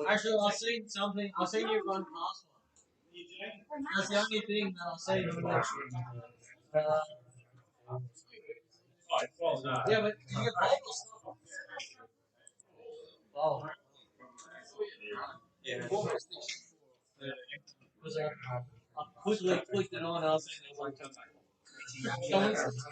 Actually, I'll say something. I'll say you run past one. That's the only thing that I'll say. Yeah, but you get ball or stuff. Ball. Yeah. Because I quickly clicked it on. I was saying it was like someone's.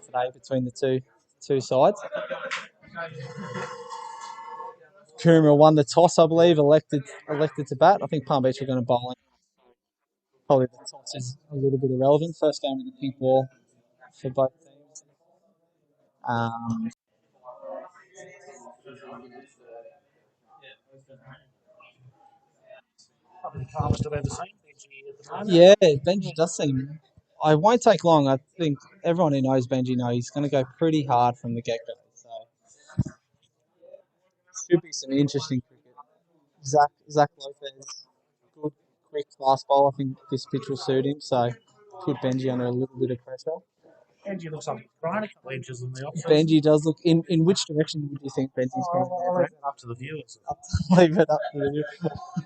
today between the two sides. Coomera won the toss, I believe, elected to bat. I think Palm Beach were going to bowl in. Probably the toss is a little bit irrelevant. First game with the pink ball for both teams. Yeah, Benji does seem. I won't take long. I think everyone who knows Benji knows he's going to go pretty hard from the get go. So should be some interesting cricket. Zach Lopez, good, quick, fast ball. I think this pitch will suit him. So put Benji under a little bit of pressure. Benji looks like he's trying a couple inches in the off. Benji does look. In which direction would you think Benji's going? I'll leave it up to the viewers. Leave it up to the viewers.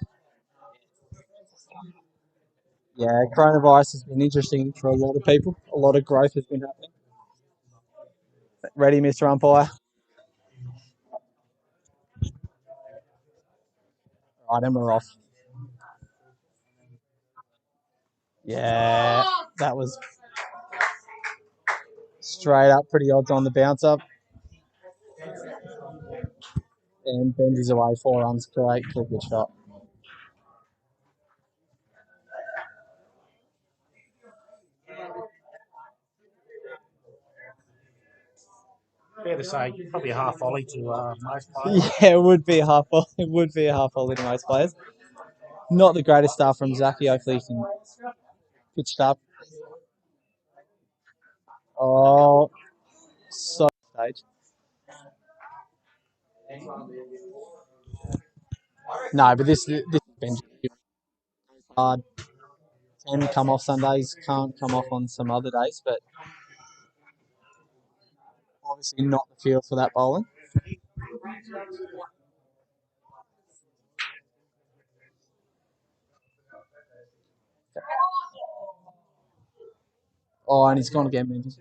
Yeah, coronavirus has been interesting for a lot of people. A lot of growth has been happening. Ready, Mr. Umpire? Right, and we're off. Yeah, that was straight up, pretty odds on the bounce up. And Benji's away, 4 runs, great cricket shot. Fair to say, probably a half volley to most players. Yeah, it would be a half volley. It would be a half volley to most players. Not the greatest start from Zachy. Hopefully he can pitch up. Oh, so stage. No, but this Benji hard. Can come off Sundays, can't come off on some other days, but obviously not the field for that bowling. Oh, and he's gone again, Benji.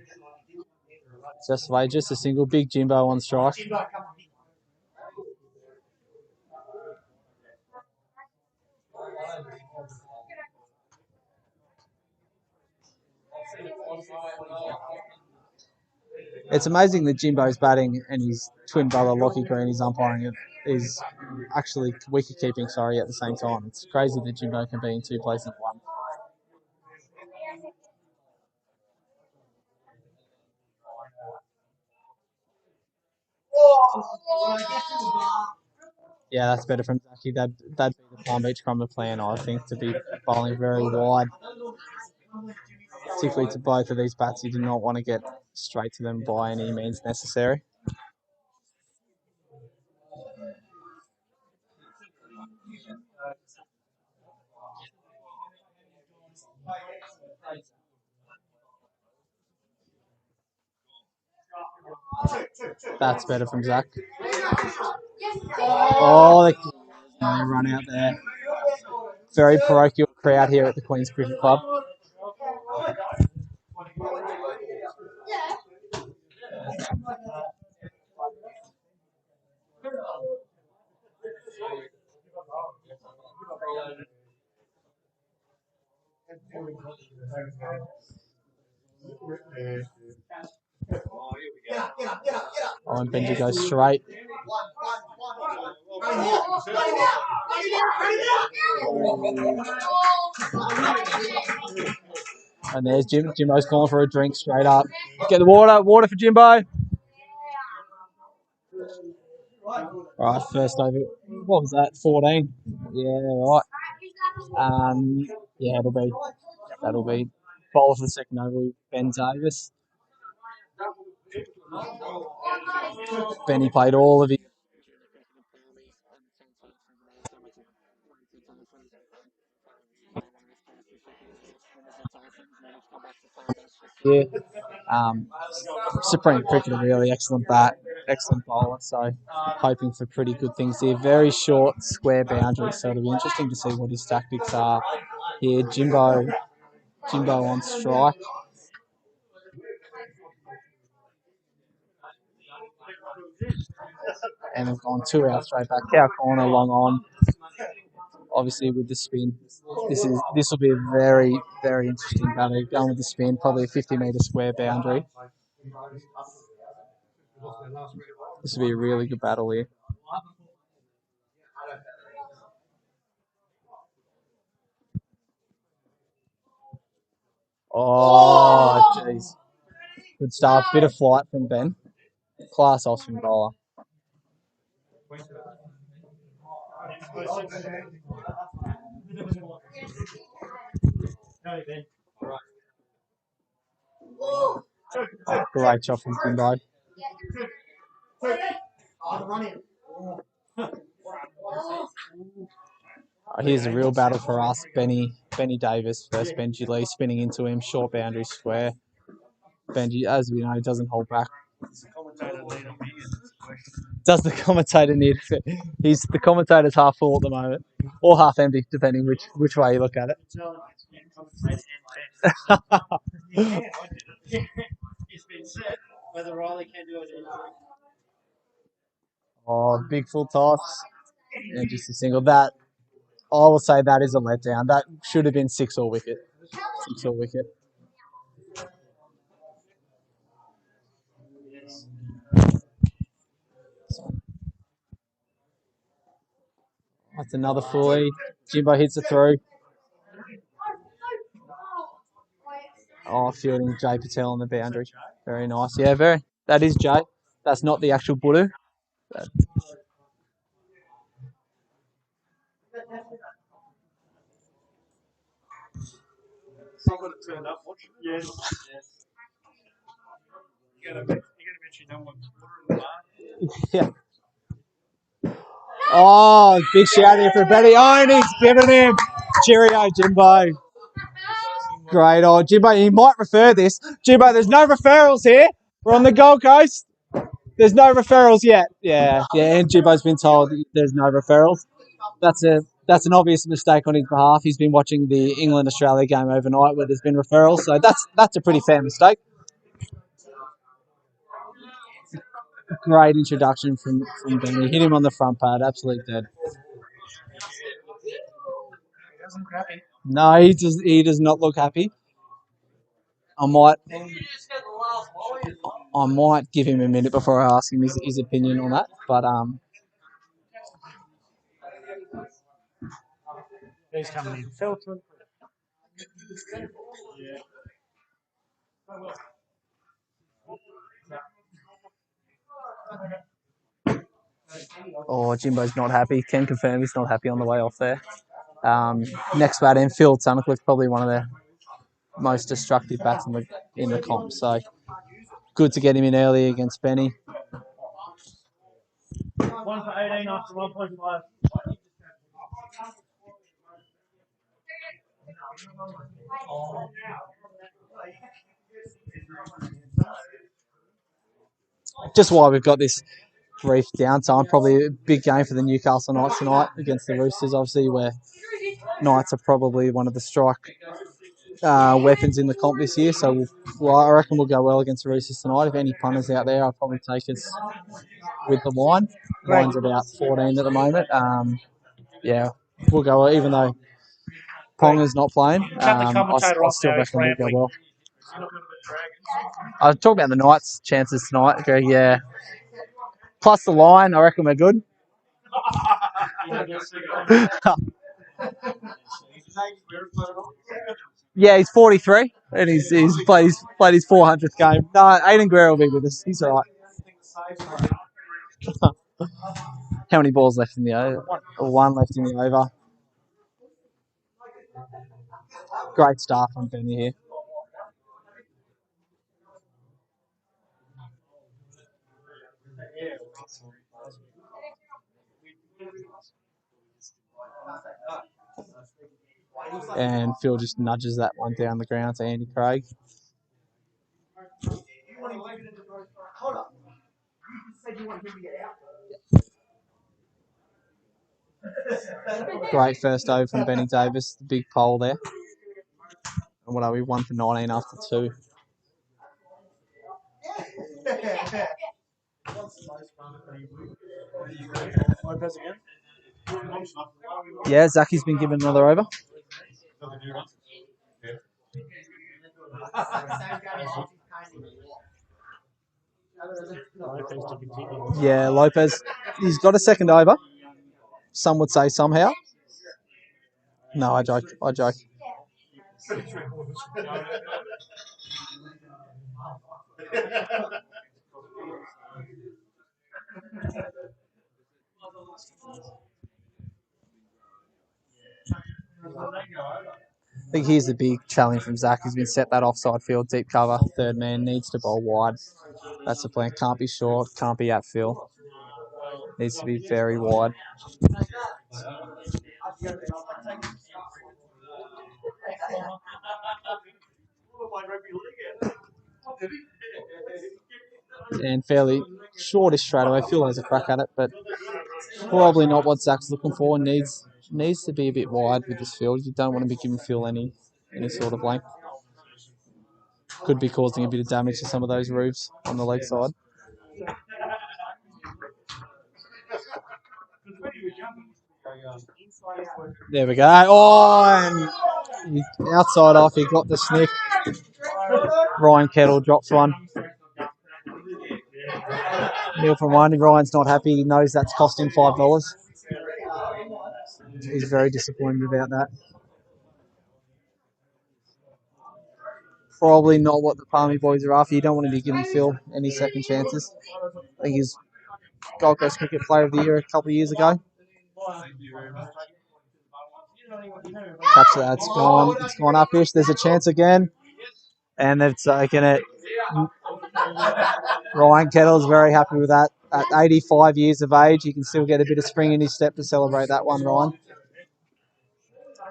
Just a single. Big Jimbo on strike. It's amazing that Jimbo's batting and his twin brother Lockie Green is umpiring it. Is actually wicket keeping, sorry, at the same time. It's crazy that Jimbo can be in 2 places at once. Yeah, that's better from Zachy. That'd be the Palm Beach Crummer plan, I think, to be bowling very wide. Particularly to both of these bats, you do not want to get straight to them by any means necessary. That's better from Zach. Oh, they run out there. Very parochial crowd here at the Queen's Cricket Club. Oh, and Benji goes straight. And there's Jim. Jimbo's calling for a drink straight up. Get the water for Jimbo. Right, first over. What was that? 14. Yeah, right. Yeah, that'll be bowler for the second over. Ben Davis. Benny played all of his. Yeah. Supreme cricketer, really excellent bat, excellent bowler. So hoping for pretty good things here. Very short square boundaries, so it'll be interesting to see what his tactics are here. Jimbo on strike. And they've gone 2 out straight back. Cow corner, long on. Obviously with the spin, this will be a very, very interesting battle. Going with the spin, probably a 50-metre square boundary. This will be a really good battle here. Oh, jeez. Good start. Bit of flight from Ben. Class off from bowler. Great shot from Timbo. Here's a real battle for us. Benny Davis versus Benji Lee, spinning into him, short boundary square. Benji, as we know, doesn't hold back. Does the commentator need it? He's the commentator's half full at the moment, or half empty, depending which way you look at it. Oh, big full toss and just a single. That I will say that is a letdown. That should have been 6 or wicket. 6 or wicket. That's another fully. Jimbo hits it through. Oh, fielding Jay Patel on the boundary. Very nice. Yeah, very. That is Jay. That's not the actual Budu. Yeah. Oh, big shout here for Benny. Oh, and he's given him. Cheerio, Jimbo. Great. Oh, Jimbo, he might refer this. Jimbo, there's no referrals here. We're on the Gold Coast. There's no referrals yet. Yeah, and Jimbo's been told there's no referrals. That's an obvious mistake on his behalf. He's been watching the England-Australia game overnight where there's been referrals, so that's a pretty fair mistake. Great introduction from Benny. Hit him on the front pad, absolute dead. No, he does not look happy. I might give him a minute before I ask him his opinion on that. But He's coming in. Filter. Jimbo's not happy. Can confirm he's not happy on the way off there. Next bat in, Phil Tunnicliffe's probably one of their most destructive bats in the comp. So good to get him in early against Benny. 1 for 18 after 1.5. Just why we've got this brief downtime. Probably a big game for the Newcastle Knights tonight against the Roosters. Obviously, where Knights are probably one of the strike weapons in the comp this year. So I reckon we'll go well against the Roosters tonight. If any punters out there, I'll probably take us with the line. Line's about 14 at the moment. Yeah, we'll go well, even though Ponga's not playing. I still reckon we'll go well. I was talking about the Knights' chances tonight, Greg. Yeah. Plus the line, I reckon we're good. Yeah, he's 43, and he's played his 400th game. No, Aiden Guerrero will be with us. He's all right. How many balls left in the over? One left in the over. Great start from Benny here. And Phil just nudges that one down the ground to Andy Craig. Great first over from Benny Davis. The big pole there. And what are we? 1 for 19 after 2. Yeah, Zacky's been given another over. Lopez to continue. Yeah, Lopez. He's got a second over. Some would say somehow. No, I joke. I joke. I think here's the big challenge from Zach. He's been set that offside field, deep cover. Third man needs to bowl wide. That's the plan. Can't be short. Can't be at fill. Needs to be very wide. And fairly shortish straight away. Phil has a crack at it, but probably not what Zach's looking for. Needs to be a bit wide with this field. You don't want to be giving Phil any sort of length. Could be causing a bit of damage to some of those roofs on the leg side. There we go. Oh, and outside off, he got the sniff. Ryan Kettle drops one. Nil from one. Ryan's not happy. He knows that's cost him $5. He's very disappointed about that. Probably not what the Palmy boys are after. You don't want to be giving Phil any second chances. I think he's Gold Coast Cricket Player of the Year a couple of years ago. Catch that. It's gone. It's gone up-ish. There's a chance again. And they've taken it. Ryan Kettle's very happy with that. At 85 years of age, he can still get a bit of spring in his step to celebrate that one, Ryan.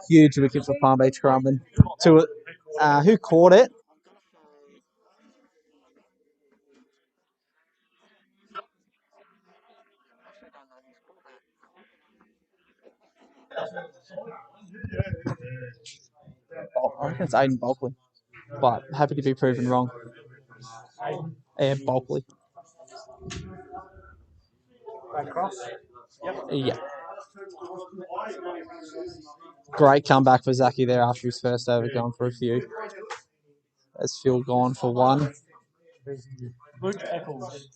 Huge wicket for Palm Beach Currumbin. Who caught it? I reckon it's Aiden Bulkley, but happy to be proven wrong. Bulkley. Cross. Yeah. Great comeback for Zachy there after his first over, going for a few. Has Phil gone for one? Good tackles.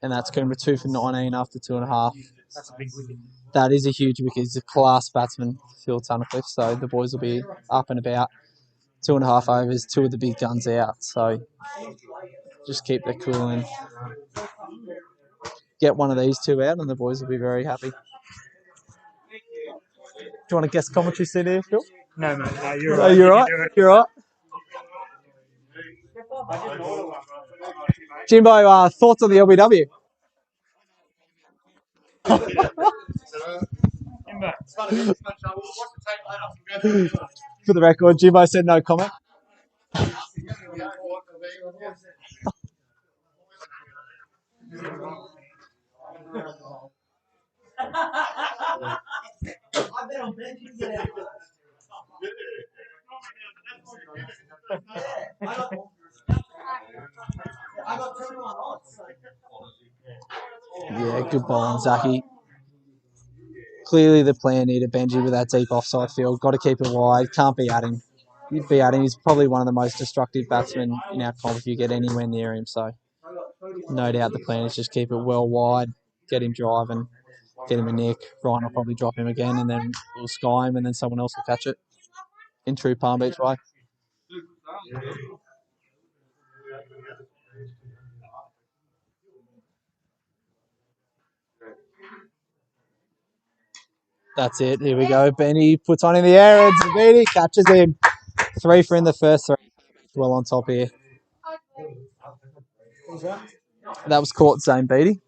And that's going to be 2 for 19 after 2.5. That's a big wicket. That is a huge wicket. He's a class batsman, Phil Tunnicliffe. So the boys will be up and about. 2.5 overs, 2 of the big guns out. So just keep their cool and get one of these 2 out, and the boys will be very happy. Do you want to guess commentary seat here, Phil? No, mate. No, you're No, right. you're right. You're right. Jimbo, thoughts on the LBW? For the record, Jimbo said no comment. Yeah, good ball on Zachy. Clearly the plan here to Benji with that deep offside field. Got to keep it wide. Can't be at him. You'd be at him. He's probably one of the most destructive batsmen in our comp if you get anywhere near him. So no doubt the plan is just keep it well wide, get him driving, get him a nick. Ryan will probably drop him again, and then we'll sky him, and then someone else will catch it in true Palm Beach way. That's it. Here we go. Benny puts on in the air. And Zabidi catches him. 3 for in the first 3. Well on top here. That was caught Zane Beatty.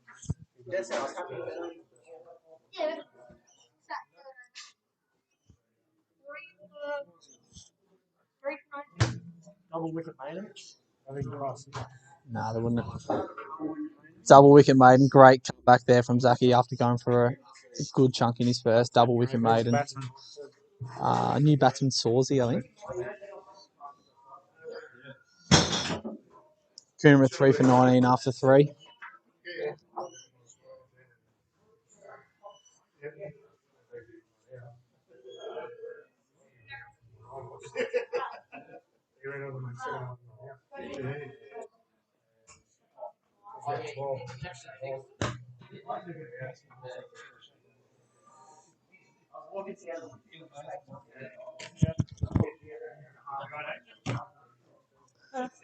Double wicket maiden. I think cross. Nah, they wouldn't have. Double wicket maiden. Great comeback there from Zachy after going for a good chunk in his first. Double wicket maiden. New batsman Sawsey, I think. Coomer 3 for 19 after 3.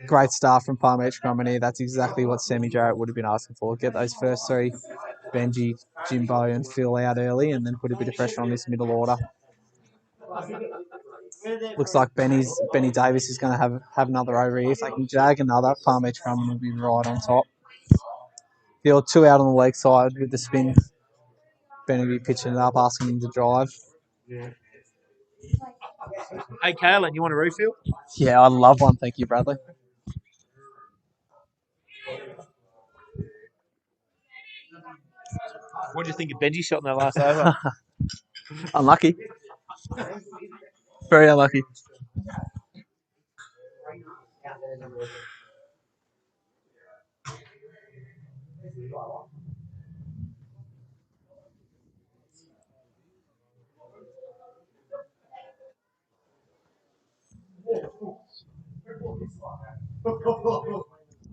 Great start from Palm Beach Company. That's exactly what Sammy Jarrett would have been asking for. Get those first three, Benji, Jimbo, and Phil out early, and then put a bit of pressure on this middle order. Looks like Benny Davis is going to have another over here. If they can jag another, Palm Beach Company will be right on top. Field 2 out on the leg side with the spin. Benny be pitching it up, asking him to drive. Hey, Kalen, you want a refill? Yeah, I love one. Thank you, Bradley. What do you think of Benji's shot in that last over? Unlucky. Very unlucky.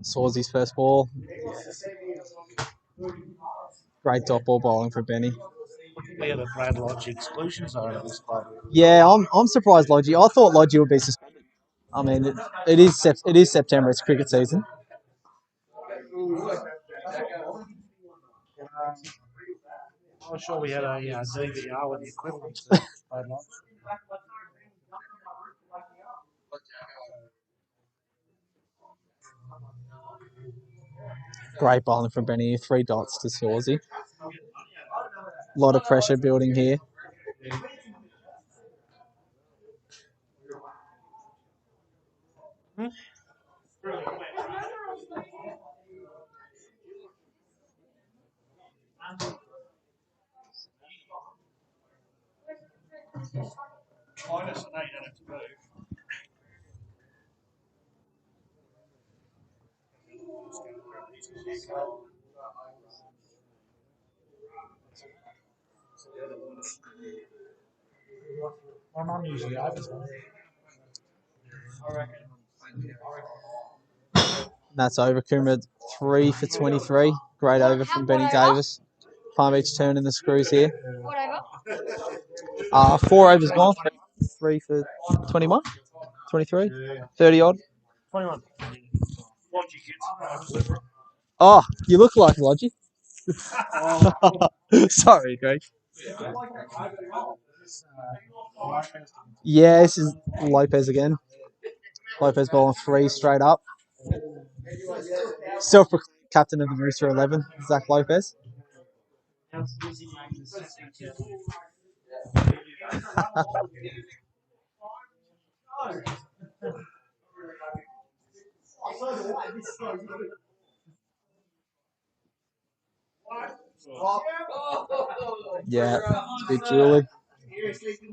Sworsy's first ball. Great dot ball bowling for Benny. We have a Brad Lodge exclusion zone at this club. Yeah, I'm surprised Lodgy. I thought Lodgy would be suspended. I mean, it is September. It's cricket season. I'm sure we had a DVR with the equivalent to Brad Lodge. Great bowling from Benny. 3 dots to Swarzy. A lot of pressure building here. My mum usually overs. That's over. Coomera 3 for 23. Great over from Benny Davis. Palm Beach turning the screws here. What over? 4 overs gone. 3 for 21, 23, 30 odd. 21. Oh, you look like Lodgy. Sorry, Greg. Yeah, this is Lopez again. Lopez bowling 3 straight up. Self-proclaimed captain of the Rooster 11, Zach Lopez. Yeah, it's a bit jewelry. It's a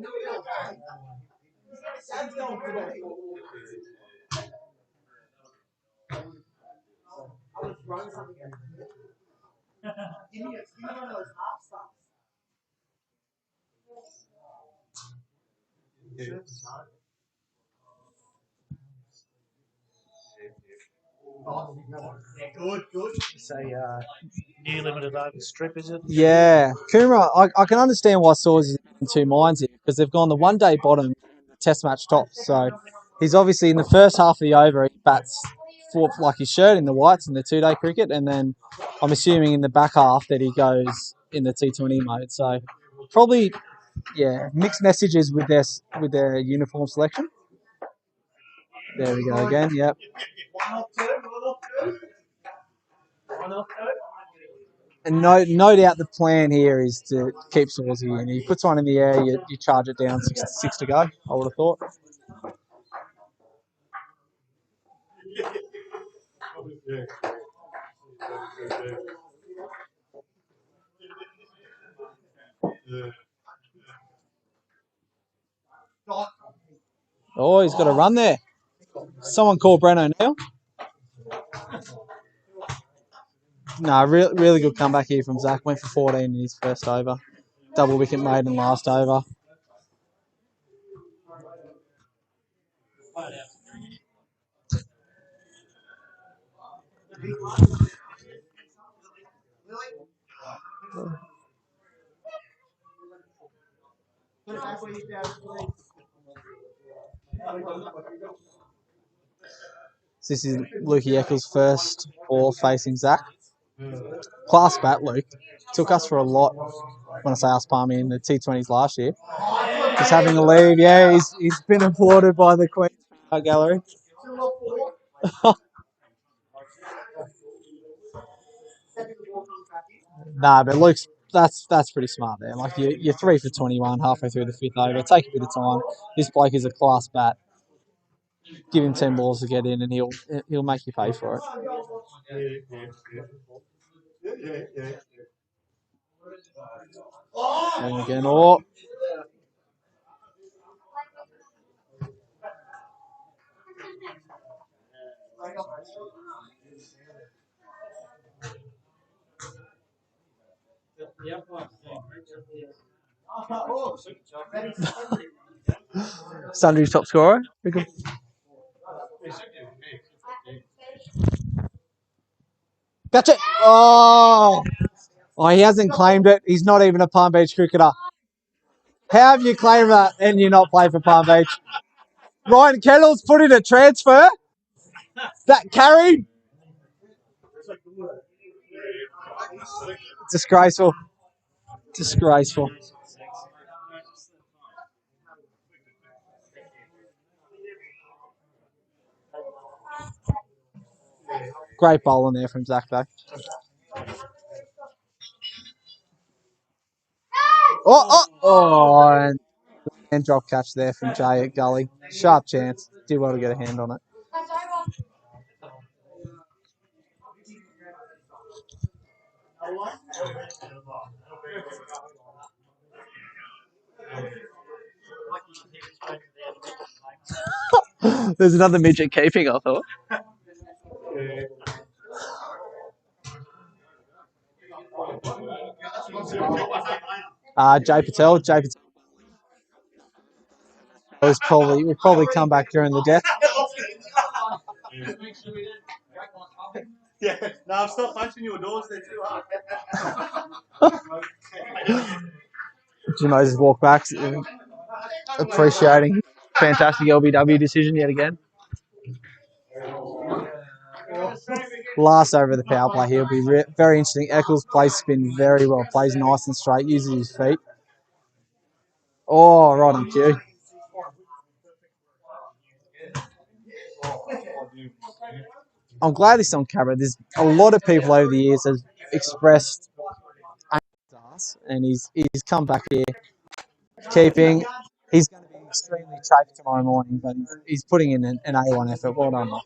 new limited over strip, is it? Yeah, Coomera, I can understand why Swords is in 2 minds here because they've gone the 1 day bottom, test match top. So he's obviously in the first half of the over, he bats for like his shirt in the whites in the 2 day cricket, and then I'm assuming in the back half that he goes in the T20 mode. So probably, yeah, mixed messages with their uniform selection. There we go again. Yep. And no doubt the plan here is to keep Swarzy in. He puts one in the air, you charge it down, 6 to go, I would have thought. Oh, he's got a run there. Someone call Breno now. No, really good comeback here from Zach. Went for 14 in his first over. Double wicket made in last over. So this is Lukey Eccles' first ball facing Zach. Class bat, Luke. Took us for a lot, when I say us, Palmy, in the T20s last year. Just having a leave. Yeah, he's been applauded by the Queen's Gallery. Nah, but Luke's that's pretty smart there. Like you're 3 for 21 halfway through the fifth over. Take a bit of time. This bloke is a class bat. Give him 10 balls to get in, and he'll make you pay for it. And again, Sundry's top scorer. Gotcha. Oh, he hasn't claimed it. He's not even a Palm Beach cricketer. How have you claimed that and you not play for Palm Beach? Ryan Kettle's put in a transfer. That carried. Disgraceful. Disgraceful. Great bowling there from Zach, though. And drop catch there from Jay at Gully. Sharp chance. Did well to get a hand on it. There's another midget keeping, I thought. Jay Patel. Jay Patel will probably come back during the death. Yeah, no, I've stopped punching your doors there too hard. Jim Moses walk back, appreciating fantastic LBW decision yet again. Last over of the power play here will be very interesting. Eccles plays spin very well, plays nice and straight, uses his feet. Oh, right on cue. I'm glad this is on camera. There's a lot of people over the years have expressed us, and he's come back here keeping. He's going to be extremely chafed tomorrow morning, but he's putting in an A1 effort. Well done, mate.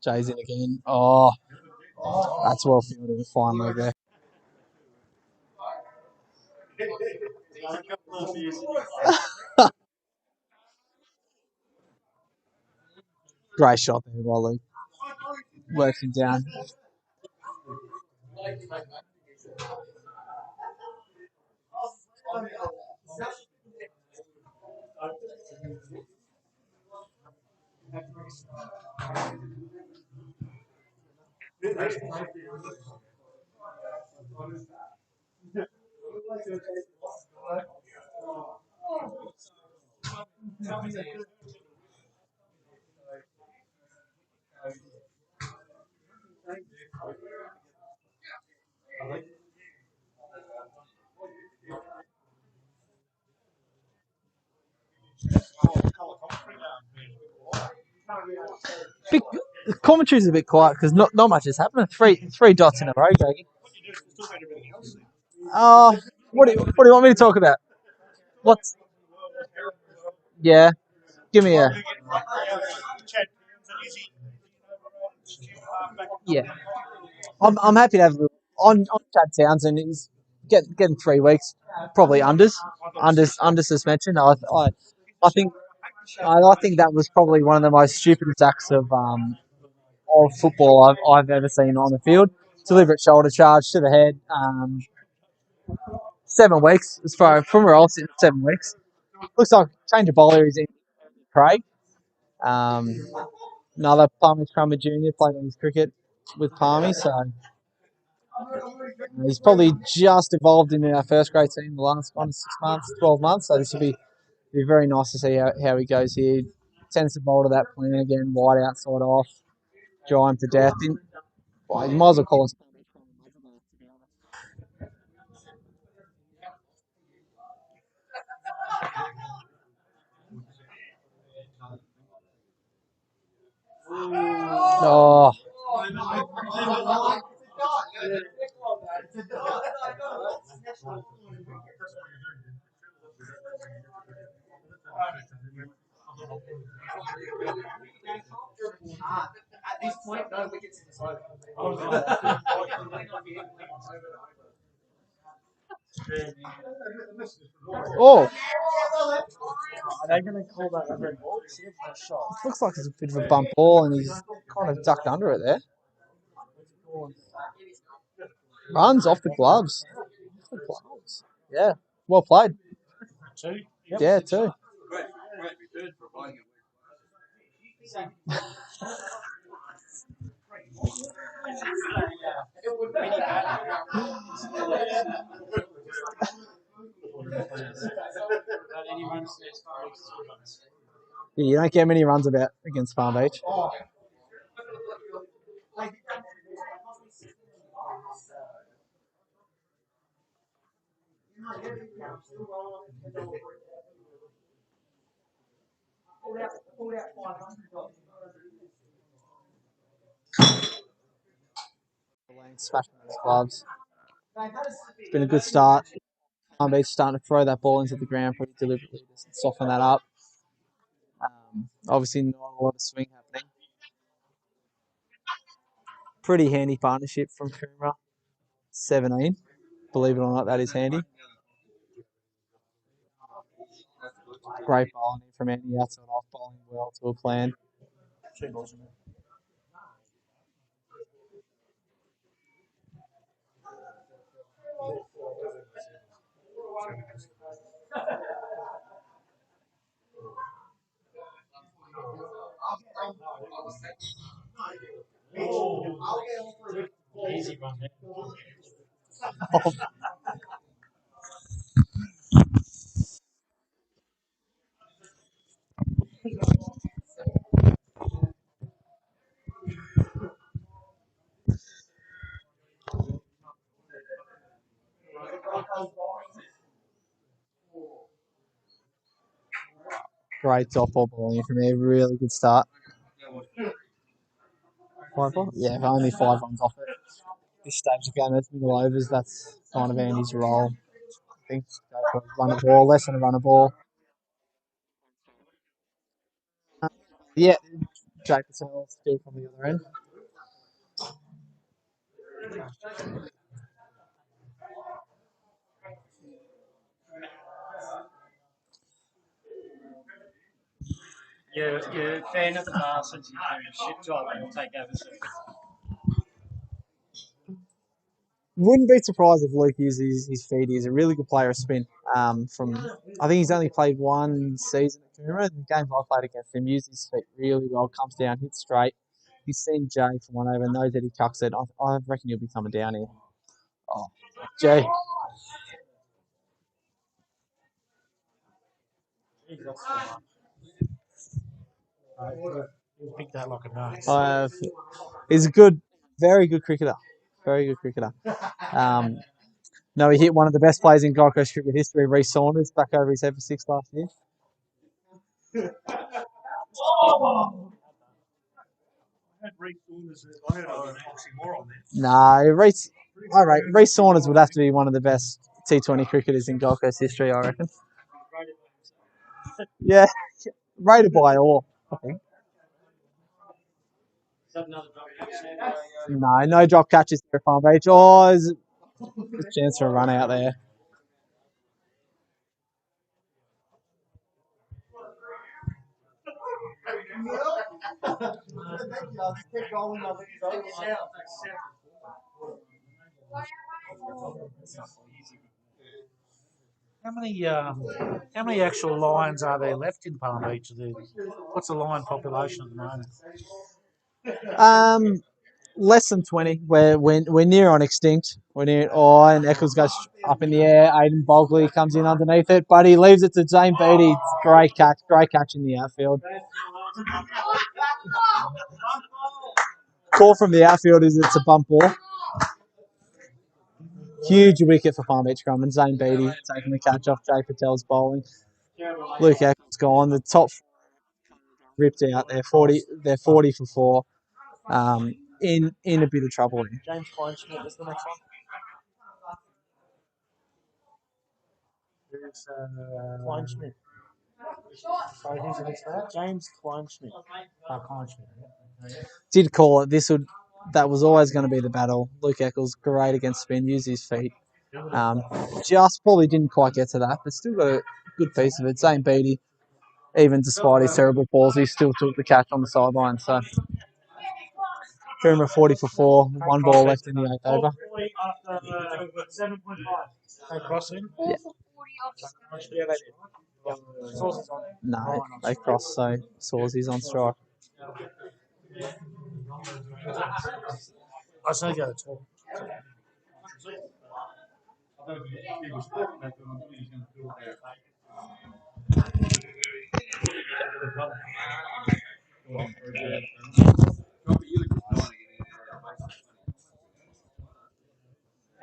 Jay's in again. Oh, that's well fielded. Fine leg there. Great shot there, Wally. Works him down. The commentary's a bit quiet because not much has happened. Three dots in a row, Jaggy. What do you want me to talk about? What's yeah? Give me a yeah. I'm happy to have on Chad Townsend. He's getting 3 weeks, probably under suspension. I think I think that was probably one of the most stupidest acts of football I've ever seen on the field. Deliberate shoulder charge to the head. 7 weeks, as far from where I was sitting, 7 weeks. Looks like change of bowler is in Craig. Another Palmer Crummer Jr. played on his cricket with Palmy, so he's probably just evolved into our first grade team the last 6 months, 12 months. So this will be very nice to see how he goes here. Tends to bowl to that plan again, wide outside off, dry him to death. You might as well call us. Oh, oh! Are they going to call that a red ball? It's a shot. Looks like it's a bit of a bump ball, and he's kind of ducked under it there. Runs off the gloves. Yeah, well played. Two? Yeah, too. Yeah, you don't get many runs about against Palm Beach. Smashing those gloves. It's been a good start. Palm Beach starting to throw that ball into the ground pretty deliberately to soften that up. Obviously, not a lot of swing happening. Pretty handy partnership from Coomera. 17. Believe it or not, that is handy. Great bowling from Andy outside off, bowling well to a plan. Easy one there. Great softball bowling from here. Really good start. 5 Yeah, only 5 runs off it. This stage of the game, that's middle overs. That's kind of Andy's role. I think go for a run a ball, less than a run a ball. Yeah, Jake Patel still from the other end. You're a fan of the Parsons, you do shit job and you'll take over soon. Wouldn't be surprised if Luke uses his feet. He's a really good player of spin. I think he's only played one season at Coomera. The games I played against him, uses his feet really well. Comes down, hits straight. He's seen Jay from one over, knows that he chucks it. I reckon he'll be coming down here. Oh, Jay. You'll pick that like a nut. He's a good, very good cricketer. Very good cricketer. No, he hit one of the best players in Gold Coast cricket history, Reece Saunders, back over his head for 6 last year. Nah, Reece Saunders would have to be one of the best T20 cricketers in Gold Coast history, I reckon. Yeah, rated by all, I think. No drop catches there at Palm Beach. Oh, there's a chance for a run out there. How many actual lions are there left in Palm Beach? What's the lion population at the moment? Less than 20. We're near on extinct. We're near. Oh, and Eccles goes up in the air. Aiden Bogley comes in underneath it, but he leaves it to Zane Beatty. Great catch. Great catch in the outfield. Call from the outfield is it's a bump ball. Huge wicket for Palm Beach Scrum, and Zane Beatty taking the catch off Jay Patel's bowling. Luke Eccles gone. The top ripped out. They're 40 for 4. In a bit of trouble here. James Kleinschmidt is the next one. There's Kleinschmidt. Sorry, who's the next player? James Kleinschmidt. Kleinschmidt. Did call it. That was always going to be the battle. Luke Eccles, great against spin, used his feet. Just probably didn't quite get to that, but still got a good piece of it. Zane Beatty, even despite his terrible balls, he still took the catch on the sideline. So, Coomer 40 for 4, 1 ball left in the 8th over. 7.5. They cross in? Yeah. No, they cross, so Sawsy's on strike. I say go to.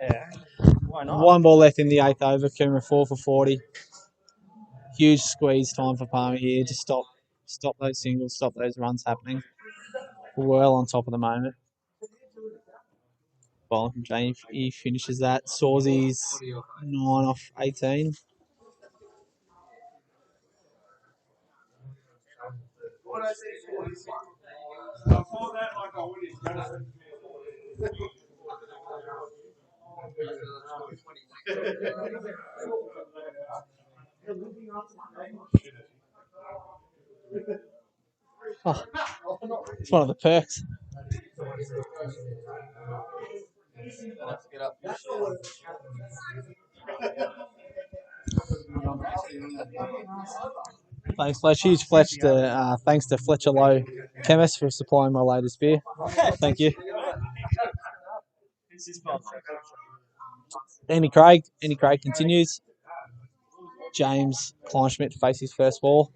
Yeah. Why not? 1 ball left in the 8th over. Coomer 4 for 40. Huge squeeze time for Palmer here to stop those singles, stop those runs happening. Well on top of the moment. Bowling from Jane, he finishes that. Sawsy's 9 off 18. Oh, it's one of the perks. Thanks, Fletch. Huge thanks to Fletcher Lowe Chemist for supplying my latest beer. Thank you. Andy Craig continues. James Kleinschmidt to face his first ball.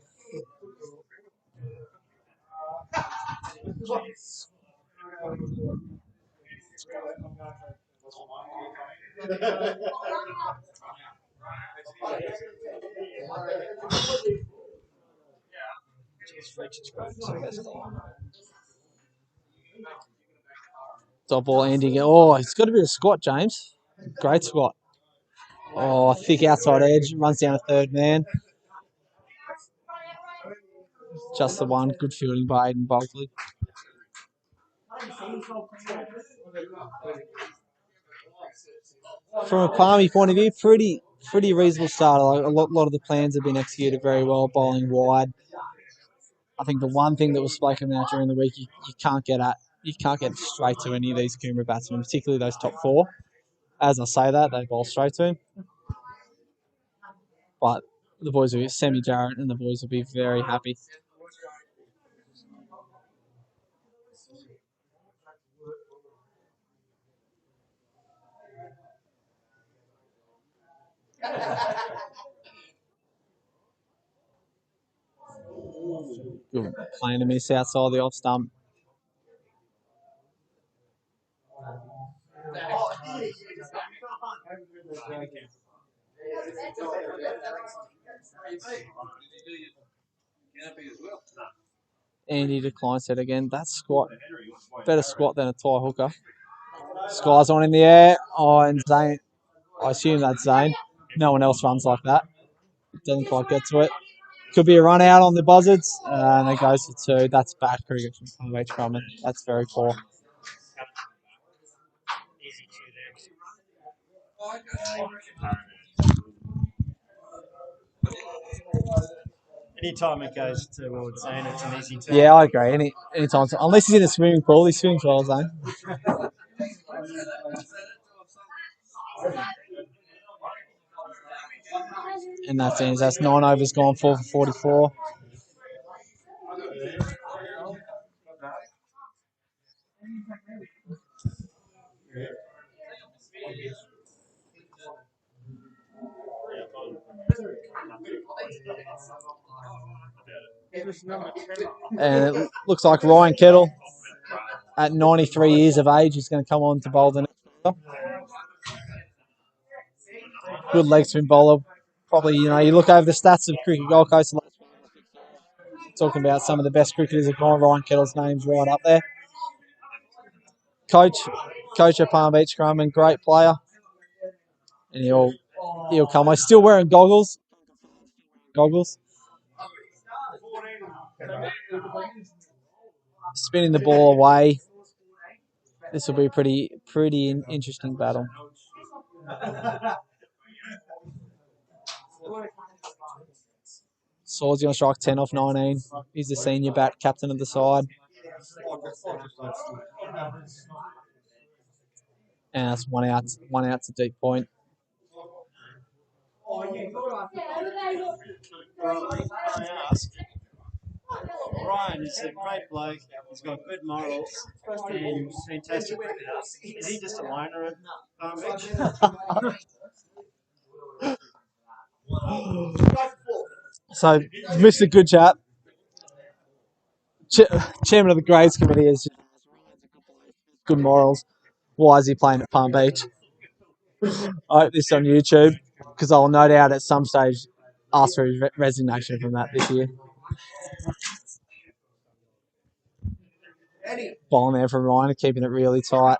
Top ball, Andy. Oh, he's got a bit of squat, James. Great squat. Oh, thick outside edge. Runs down a third man. Just the one. Good fielding by Aiden Bulkley. From a Palmy point of view, pretty reasonable start. A lot of the plans have been executed very well, bowling wide. I think the one thing that was spoken about during the week, you can't get straight to any of these Coomera batsmen, particularly those top 4. As I say that, they bowl straight to him. But the boys will be Sammy Jarrett and the boys will be very happy. Good playing a miss outside the off stump. Andy declines it again. That squat, better squat than a tie hooker. Sky's on in the air. Oh, and Zane, I assume that's Zane. No one else runs like that. Doesn't quite get to it. Could be a run out on the buzzards, and it goes for 2. That's bad cricket from Palm Beach Crumman. That's very poor. Anytime it goes towards Zane, it's an easy turn. Yeah, I agree. Anytime, unless he's in a swimming pool, he's swimming pool zone. And that's 9 overs gone, 4 for 44. And it looks like Ryan Kettle, at 93 years of age, is going to come on to bowl the next over. Good leg spin bowler. Probably, you look over the stats of Cricket Gold Coast, talking about some of the best cricketers have gone. Ryan Kettle's name's right up there. Coach at Palm Beach Scrum, great player. And he'll come. I'm still wearing goggles. Spinning the ball away. This will be a pretty interesting battle. Swordsy on strike, 10 off 19. He's the senior bat captain of the side. And that's one out to deep point. Ryan is a great bloke. He's got good morals and fantastic cricketer. Is he just a loner at Palm Beach? So, Mr. Good Chap, chairman of the grades committee, is good morals. Why is he playing at Palm Beach? I hope this is on YouTube, because I'll no doubt at some stage ask for his resignation from that this year. Bowling there from Ryan, keeping it really tight.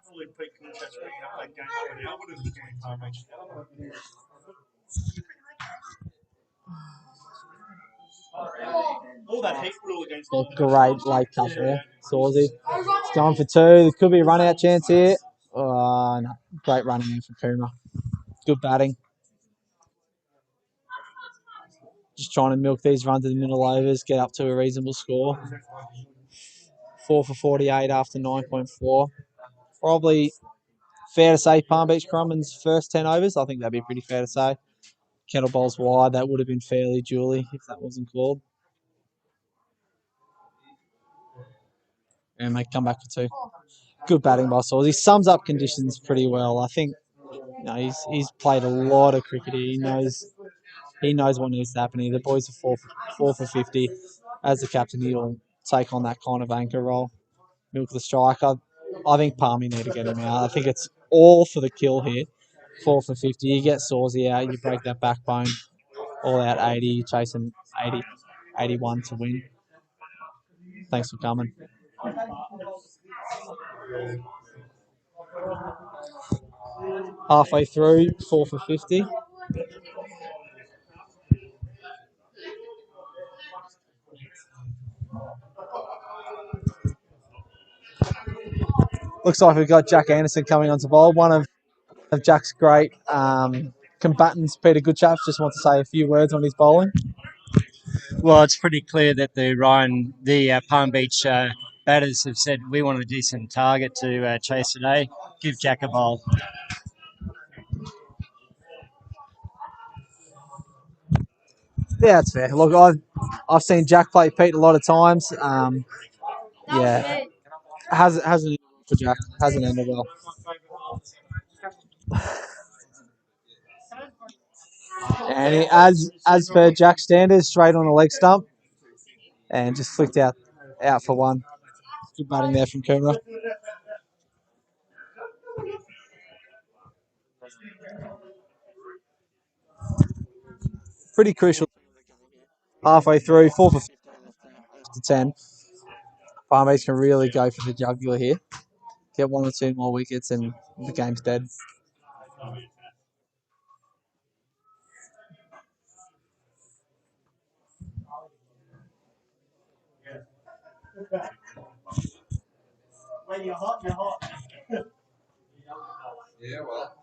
Great late cut there, Sawsy. It's going for 2. There could be a run out chance here. No. Great running in from Kuma. Good batting. Just trying to milk these runs in the middle overs, get up to a reasonable score. 4 for 48 after 9.4. Probably fair to say Palm Beach Crumman's first 10 overs. I think that'd be pretty fair to say. Kettlebells wide, that would have been fairly dually if that wasn't called. And they come back for 2. Good batting by Saws. He sums up conditions pretty well. I think he's played a lot of cricket here. He knows what needs to happen here. The boys are 4 for 50. As the captain, he'll take on that kind of anchor role. Milk the strike. I think Palmy need to get him out. I think it's all for the kill here. 4 for 50. You get Sawsy out, you break that backbone. All out 80, you're chasing 80, 81 to win. Thanks for coming. Halfway through, 4 for 50. Looks like we've got Jack Anderson coming onto bowl. One of Jack's great combatants, Peter Goodchap, just wants to say a few words on his bowling. Well, it's pretty clear that the Palm Beach batters have said we want a decent target to chase today. Give Jack a bowl. Yeah, that's fair. Look, I've seen Jack play Pete a lot of times. Yeah, hasn't ended well for Jack. Hasn't ended well. And he, as per Jack's standards, straight on the leg stump, and just flicked out for 1. Good batting there from Kumra. Pretty crucial. Halfway through, 4 for 10. Palm Beach can really go for the jugular here. Get 1 or 2 more wickets, and the game's dead. When you're hot, you're hot. Yeah, well.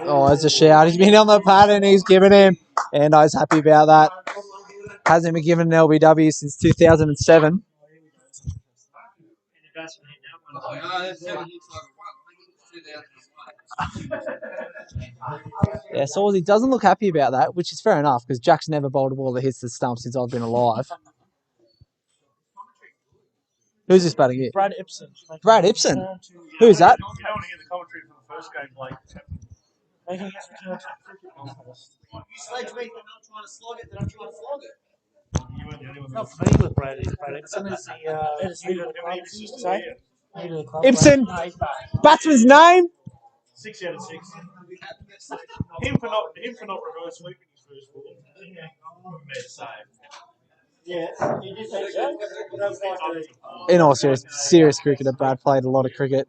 Oh, it's a shout. He's been on the pad and he's given him. And I was happy about that. Hasn't been given an LBW since 2007. Yeah, so he doesn't look happy about that, which is fair enough because Jack's never bowled a ball that hits the stump since I've been alive. Who's this batting here? Brad Ibsen. Brad Ibsen. Who's that? You don't want to hear the commentary from the first game, like. Making his return to cricket podcast. You sledge me for not trying to slog it, then I'm trying to flog it. You weren't the only one. Not familiar with Brad Ibsen. Is the new to the club? Ibsen. Batsman's name? 6 out of 6. Him for not reverse sweeping his first ball. Mad save. Yeah, he did that. In all serious cricketer, Brad played a lot of cricket.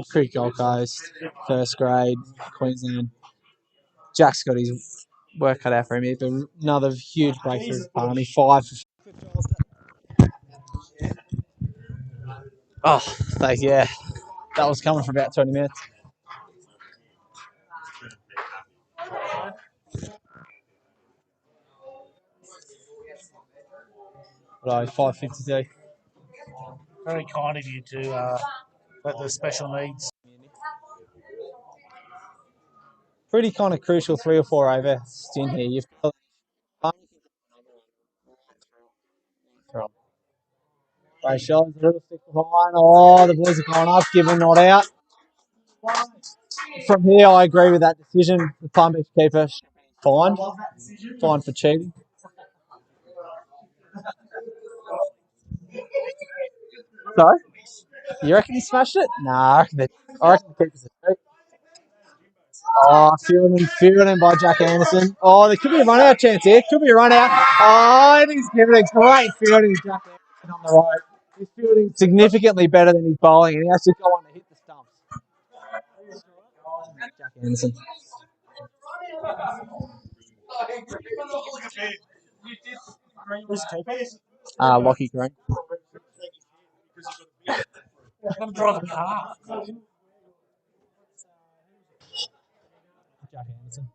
Cricket Gold Coast, first grade, Queensland. Jack's got his work cut out for him here, but another huge breakthrough for Palmy. 5. Oh, yeah. That was coming for about 20 minutes. Right, 5:52. Very kind of you to let the special needs. Pretty kind of crucial 3 or 4 over stint here. You've got Ray Shell's a little stick behind. Oh, the boys are going up, given not out. From here, I agree with that decision. The Palm Beach keeper fined for cheating. Sorry? You reckon he smashed it? Nah, I reckon the keeper's a cheat. Oh, fielding by Jack Anderson. Oh, there could be a run-out chance here. Could be a run-out. Oh, and he's giving a great fielding to Jack Anderson on the right. He's fielding significantly better than his bowling, and he has to go on to hit the stumps. Jack Anderson. Lockie Green. Let him drive a car. Jack Anderson.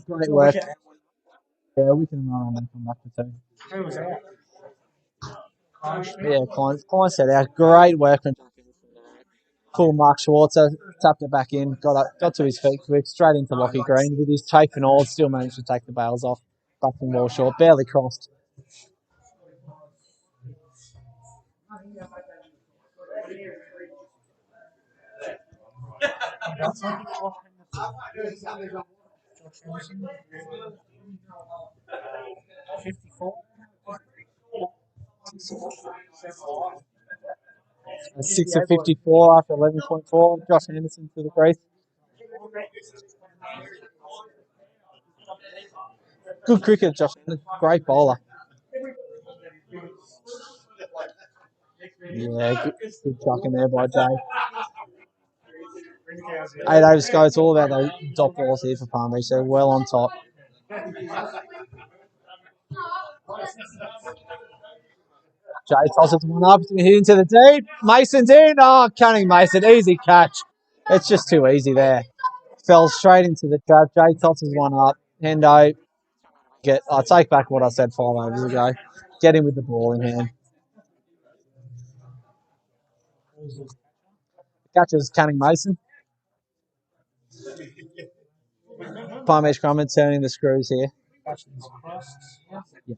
Great work. Yeah, we can run on and come back to 2. Who was that? Yeah, Klein set out. Great work from full Mark Schwarzer. Tapped it back in. Got to his feet quick. Straight into Lockie Green with his tape and all. Still managed to take the bails off. Bucking ball short. Barely crossed. A 6 of 54 after 11.4. Josh Anderson to the crease. Good cricket, Josh Anderson. Great bowler. Yeah, good chuck in there by Jay. 8 overs go. It's all about those dot balls here for Palm Beach. They're well on top. Jay tosses one up. Hit into the deep. Mason's in. Oh, Cunning Mason. Easy catch. It's just too easy there. Fell straight into the trap. Jay tosses one up. Hendo. I'll take back what I said 5 overs ago. Get him with the ball in hand. Catches Cunning Mason. Palm Beach Grumman turning the screws here. Yeah.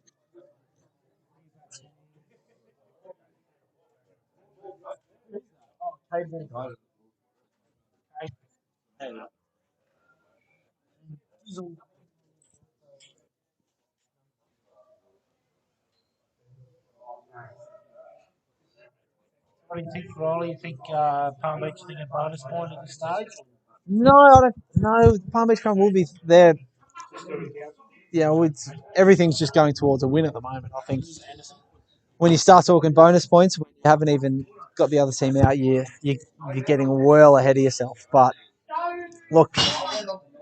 What do you think, Riley? You think Palm Beach thinking bonus point at this stage? No, I don't. No, Palm Beach Grumman will be there. Everything's just going towards a win at the moment. I think when you start talking bonus points, when you haven't even got the other team out, you're getting well ahead of yourself. But Look,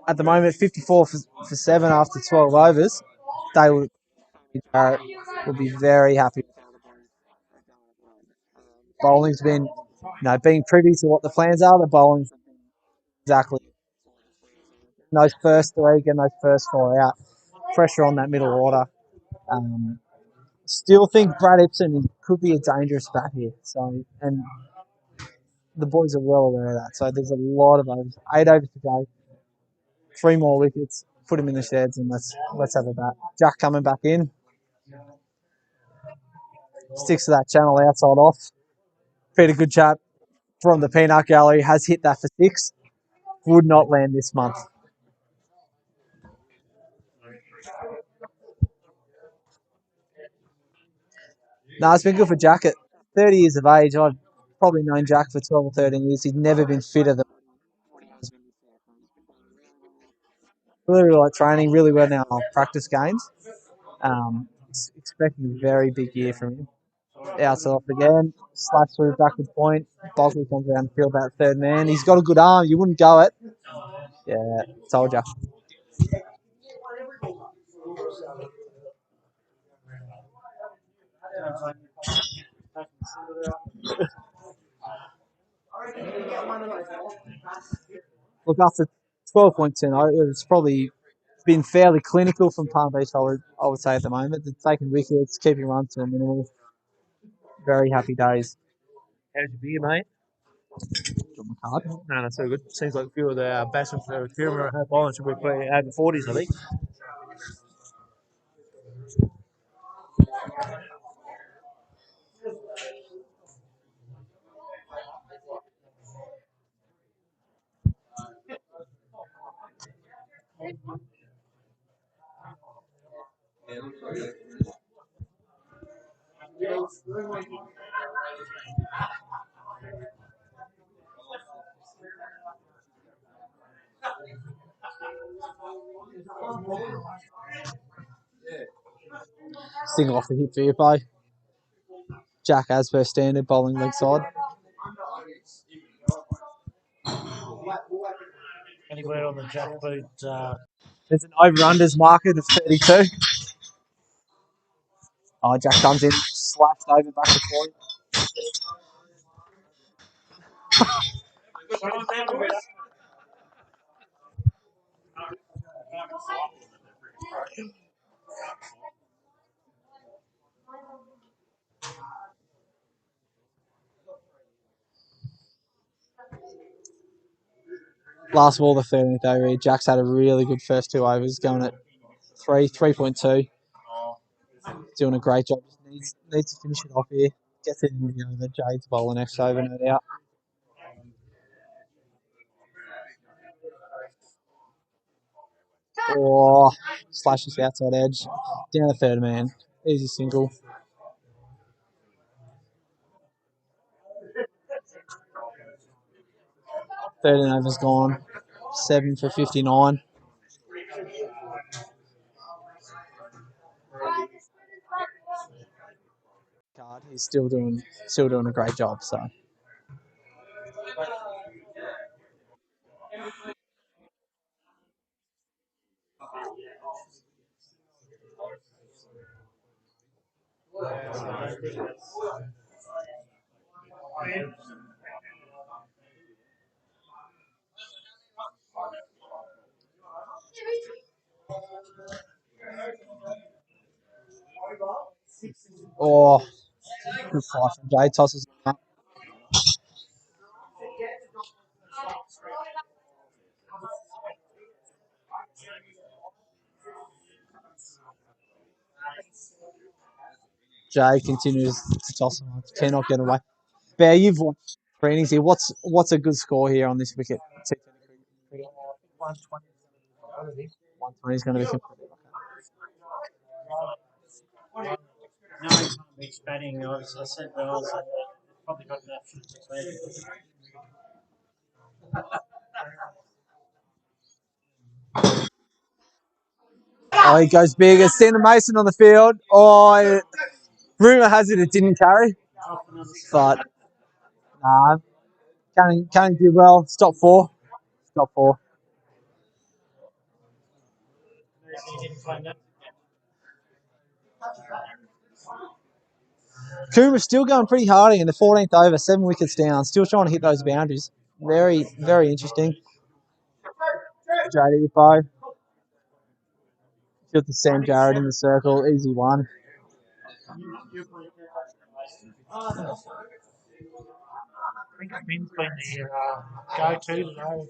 at the moment, 54 for 7 after 12 overs. They would, Jarrett will be very happy. Bowling's been, being privy to what the plans are, the bowling's exactly those first 3, getting those first 4 out. Pressure on that middle order. Still think Brad Ipson could be a dangerous bat here. So, and the boys are well aware of that. So there's a lot of overs. 8 overs to go. 3 more wickets. Put him in the sheds and let's have a bat. Jack coming back in. Sticks to that channel outside off. Peter Goodchap from the Peanut Gallery has hit that for 6. Would not land this month. No, it's been good for Jack at 30 years of age. I've probably known Jack for 12 or 13 years. He's never been fitter than really like training, really well in our practice games. Expecting a very big year from him. Outside off again, slash through backward point. Bosley comes around and field that third man. He's got a good arm. You wouldn't go it. Yeah, told you. Look, after 12.10, it's probably been fairly clinical from Palm Beach, I would say, at the moment. They're taking wickets, keeping runs to a minimal. Very happy days. How's your beer, mate? No, that's so good. Seems like a few of the batsmen for Coomera and Hope Island should be playing over 40s, I think. Single off the hip for you, Bo. Jack, as per standard, bowling leg side. Any word on the jackboot? There's an over-unders market of 32. Oh, Jack comes in, slaps over back to point. Last ball, the 13th over. Jack's had a really good first 2 overs, going at 3.2. Doing a great job. Just needs to finish it off here. Gets it in the over. Jade's bowling next over, no doubt. Oh, slashes outside edge. Down the third man. Easy single. 13 overs gone. 7 for 59. He's still doing a great job. So. Oh, good fly from Jade. Tosses him up. Jade continues to toss him up. Cannot get away. Bear, you've watched 3 innings here. What's a good score here on this wicket? 120 is going to be complete. No, he's batting. I said that I was probably got enough to Oh, he goes big. It's Santa Mason on the field. Oh, rumour has it didn't carry. But, nah, can't do well. Stop 4. He didn't claim that. Coomer's still going pretty hard in the 14th over, 7 wickets down, still trying to hit those boundaries. Very, very interesting. JD Bo. Good to Sam Jarrett in the circle, easy one. I think spin's been the go-to today.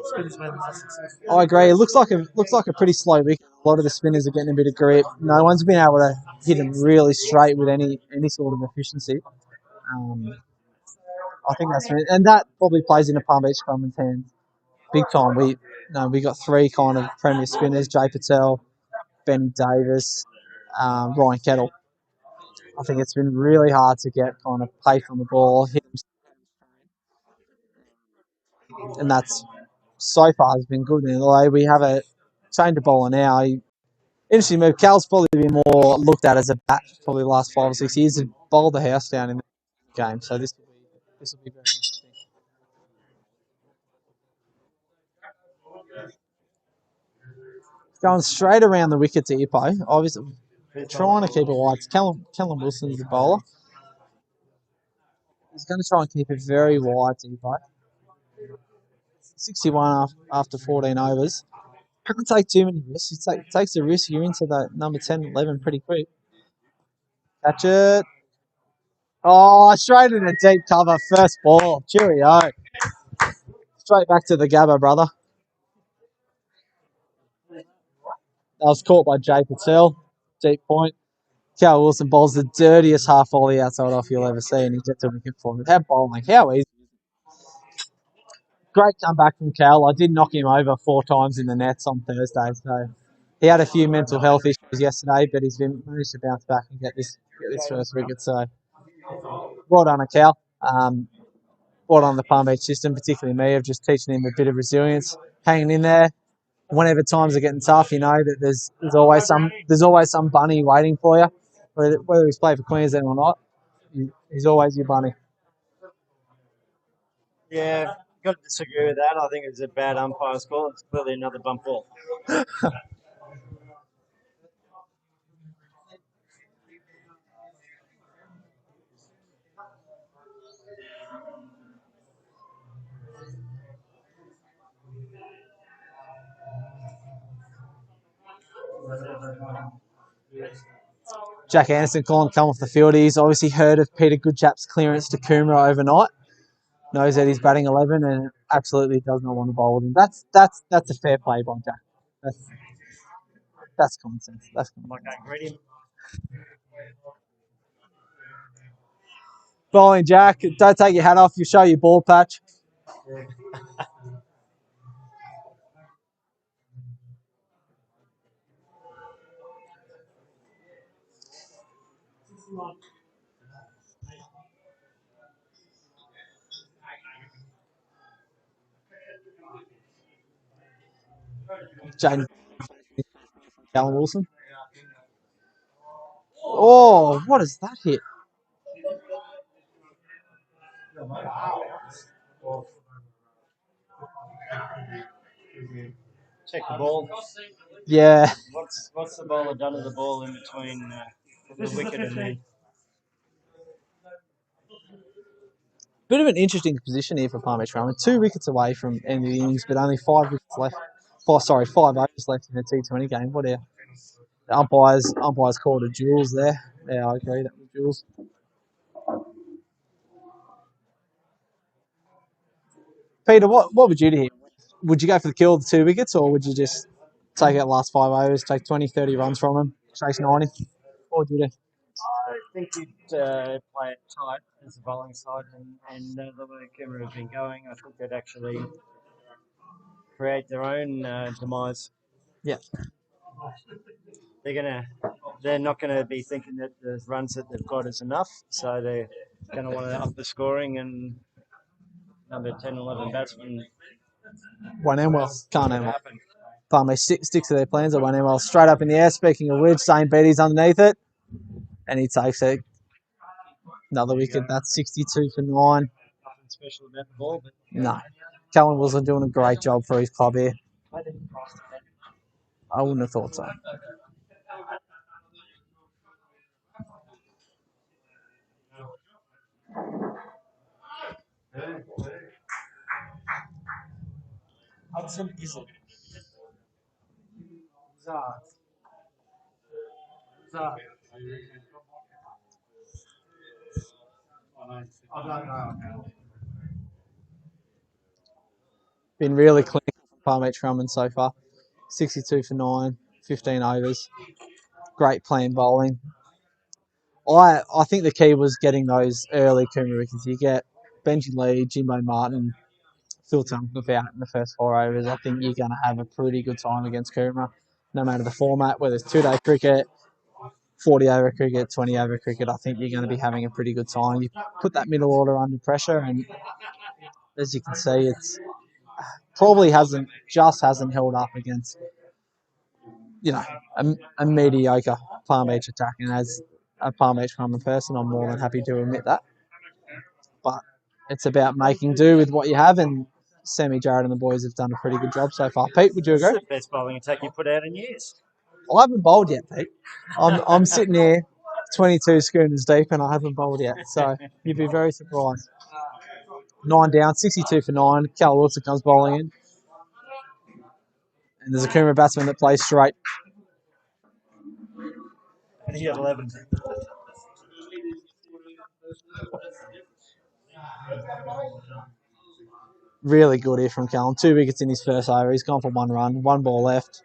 Spin's been the most successful. I agree. It looks like a pretty slow wicket. A lot of the spinners are getting a bit of grip. No one's been able to hit them really straight with any sort of efficiency. I think and that probably plays into Palm Beach Commons' hands big time. We got 3 kind of premier spinners: Jay Patel, Benny Davis, Ryan Kettle. I think it's been really hard to get kind of pace on the ball, hit them, and that's so far has been good. In the way we have a change of bowler now. Interesting move. Cal's probably been more looked at as a bat probably the last 5 or 6 years. He's bowled the house down in the game, so this will be very interesting. Going straight around the wicket to Ippo. Obviously, trying to keep it wide. Callum Wilson's the bowler. He's going to try and keep it very wide to Ippo. 61 after 14 overs. Can't take too many risks. It takes a risk. You're into that number 10, 11 pretty quick. Catch it. Oh, straight into deep cover. First ball. Cheerio. Straight back to the Gabba, brother. That was caught by Jay Patel. Deep point. Cal Wilson bowls the dirtiest half volley outside off you'll ever see, and he gets a wicket for it. That bowling, how easy. Great comeback from Cal. I did knock him over 4 times in the nets on Thursday, so he had a few mental health issues yesterday, but he's been managed to bounce back and get this first wicket. So well done, Cal. Well done the Palm Beach system, particularly me, of just teaching him a bit of resilience, hanging in there. Whenever times are getting tough, you know that there's always some bunny waiting for you, whether he's played for Queensland or not. He's always your bunny. Yeah, got to disagree with that. I think it's a bad umpire's call. It's clearly another bump ball. Jack Anderson calling come off the field. He's obviously heard of Peter Goodchap's clearance to Coomer overnight. Knows that he's batting 11 and absolutely does not want to bowl with him. That's a fair play by Jack. That's common sense. That's common sense. Bowling Jack, don't take your hat off. You show your ball patch. Jane Callum Wilson. Oh, what is that hit? Check the ball. Yeah. What's the bowler done to the ball in between the wicket and then? Bit of an interesting position here for Palm Beach Ramen. 2 wickets away from end of the innings, but only 5 wickets left. 5 overs left in the T20 game. What the umpires called a Jules there. Yeah, I agree. That was Jules. Peter, what would you do here? Would you go for the kill of the 2 wickets, or would you just take out the last 5 overs, take 20, 30 runs from them, chase 90? What would you do? I think you'd play it tight as a bowling side, and the way Kimmer have been going, I think they'd actually create their own demise. Yeah. They're not gonna be thinking that the runs that they've got is enough, so they're gonna want to up the scoring, and number 10, 11 batsmen Won't end well. Can't end well. Palm Beach sticks to their plans. It won't end well. Straight up in the air. Speaking of which, Zane Beatty's underneath it, and he takes it. Another wicket. That's 62 for 9. Nothing special about the ball, but No. Callum Wilson doing a great job for his club here. I wouldn't have thought so. Hudson isn't. I don't know. Been really clinical from Palm Beach Drummond so far. 62 for 9, 15 overs. Great playing bowling. I think the key was getting those early Coomer wickets. You get Benji Lee, Jimbo Martin, Phil Tunnicliffe out in the first 4 overs. I think you're going to have a pretty good time against Coomer, no matter the format, whether it's 2-day cricket, 40 over cricket, 20 over cricket. I think you're going to be having a pretty good time. You put that middle order under pressure, and as you can see, it's probably hasn't held up against a mediocre Palm Beach attack. And as a Palm Beach Drummond person, I'm more than happy to admit that. But it's about making do with what you have, and Sammy, Jared and the boys have done a pretty good job so far. Pete, would you agree? It's the best bowling attack you put out in years. I haven't bowled yet, Pete. I'm sitting here 22 schooners deep and I haven't bowled yet. So you'd be very surprised. 9 down, 62 for 9. Cal Wilson comes bowling in. And there's a Coomer batsman that plays straight. And he had 11. Really good here from Callum. 2 wickets in his first over. He's gone for 1 run, 1 ball left.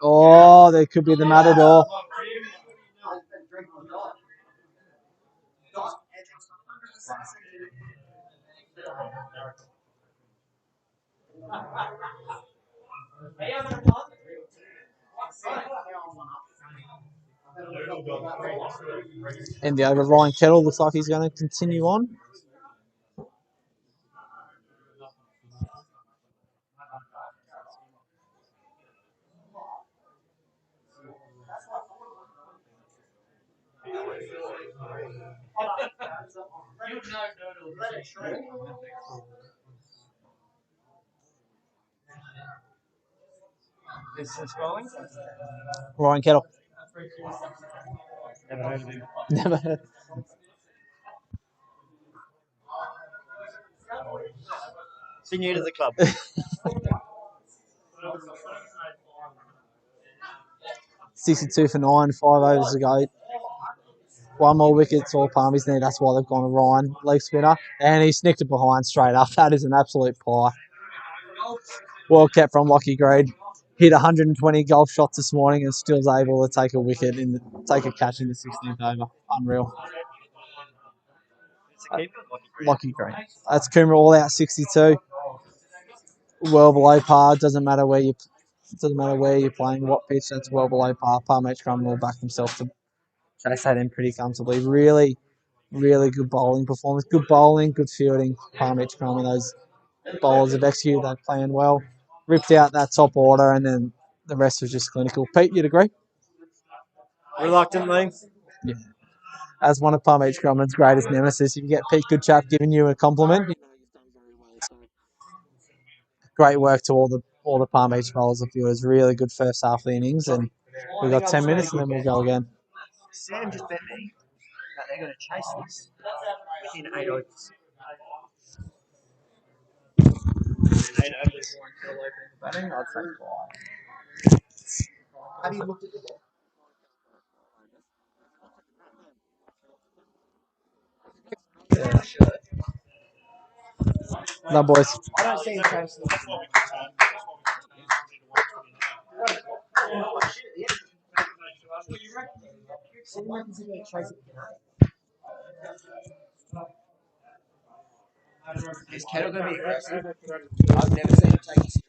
Oh, there could be the Matador. And the over, Ryan Kettle looks like he's going to continue on. Is this bowling? Ryan Kettle. Never heard of him. Never heard. Is he new to the club? 62 for 9, 5 overs to go. 1 more wicket, it's all Palmies there. That's why they've gone to Ryan, leg spinner. And he snicked it behind straight up. That is an absolute pie. Well kept from Lockie Grade. Hit 120 golf shots this morning and still able to take a wicket take a catch in the 16th over. Unreal. It's a keeper. Lockie Grade. That's Coomer all out 62. Well below par. Doesn't matter where you're playing, what pitch. That's well below par. Palm Beach Drummond will back themselves to chase that in pretty comfortably. Really, really good bowling performance. Good bowling, good fielding. Palm Beach Drummond, those bowlers have executed that plan well. Ripped out that top order, and then the rest was just clinical. Pete, you'd agree? Reluctantly. Yeah. As one of Palm Beach Drummond's greatest nemesis, if you get Pete Goodchap giving you a compliment, you've done very well. So, great work to all the Palm Beach bowlers and fielders. Really good first half of the innings, and we've got 10 minutes, and then we'll go again. Sam just bet me that they're going to chase this within 8 overs. 8 overs. Batting, I'd say 5. Have you looked at the No, boys. I don't see him chasing this. Is Kettle going to be aggressive? I've never seen him take his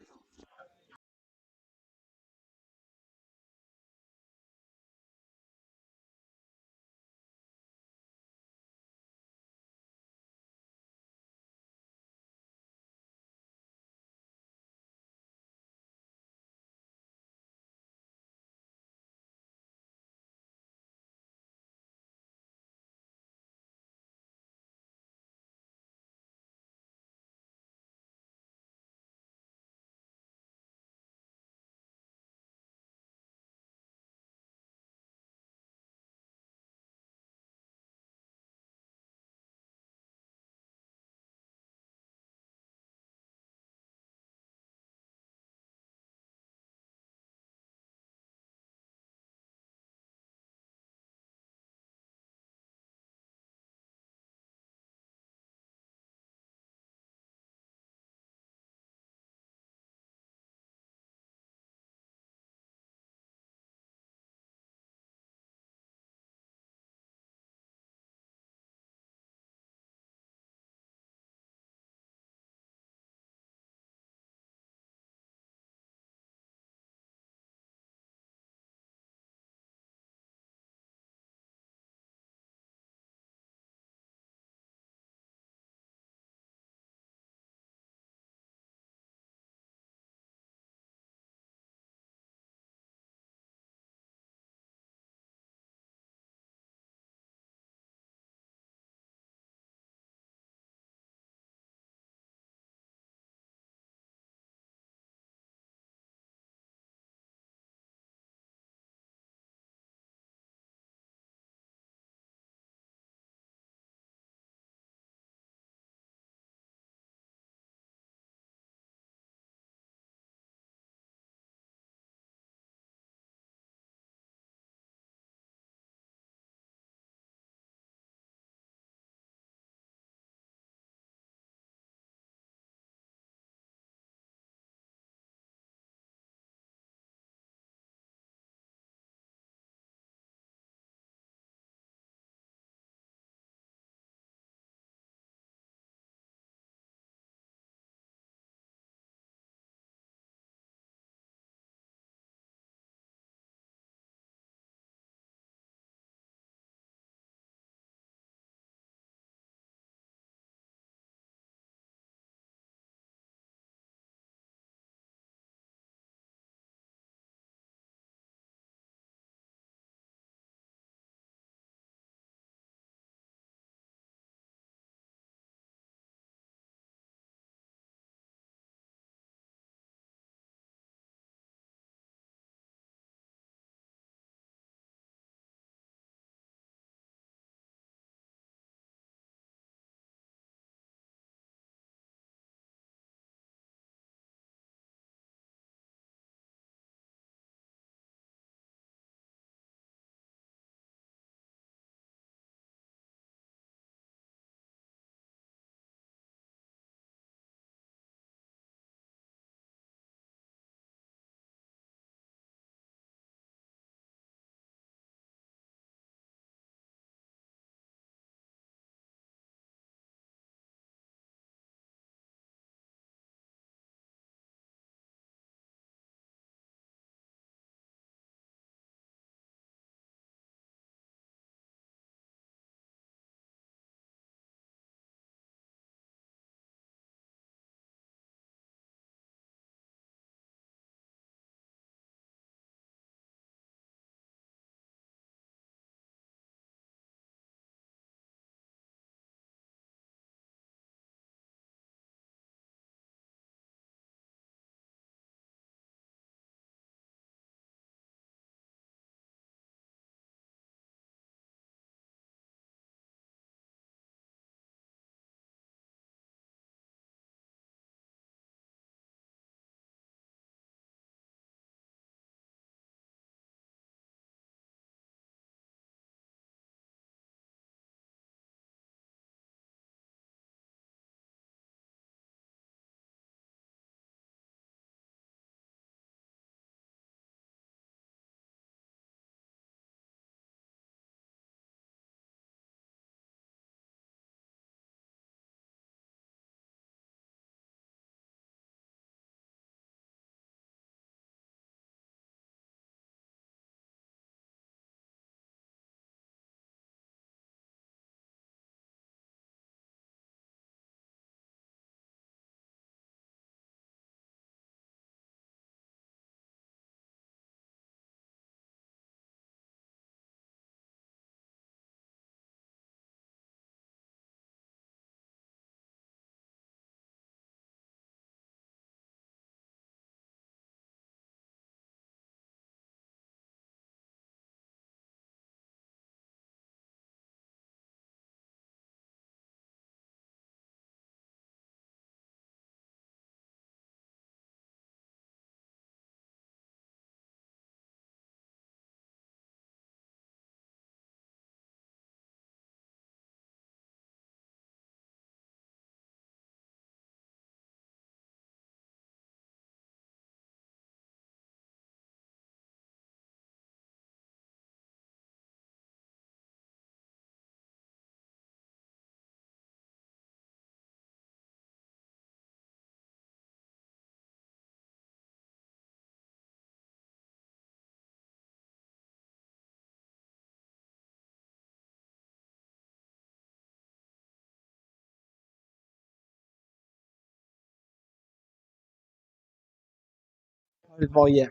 Well, yeah,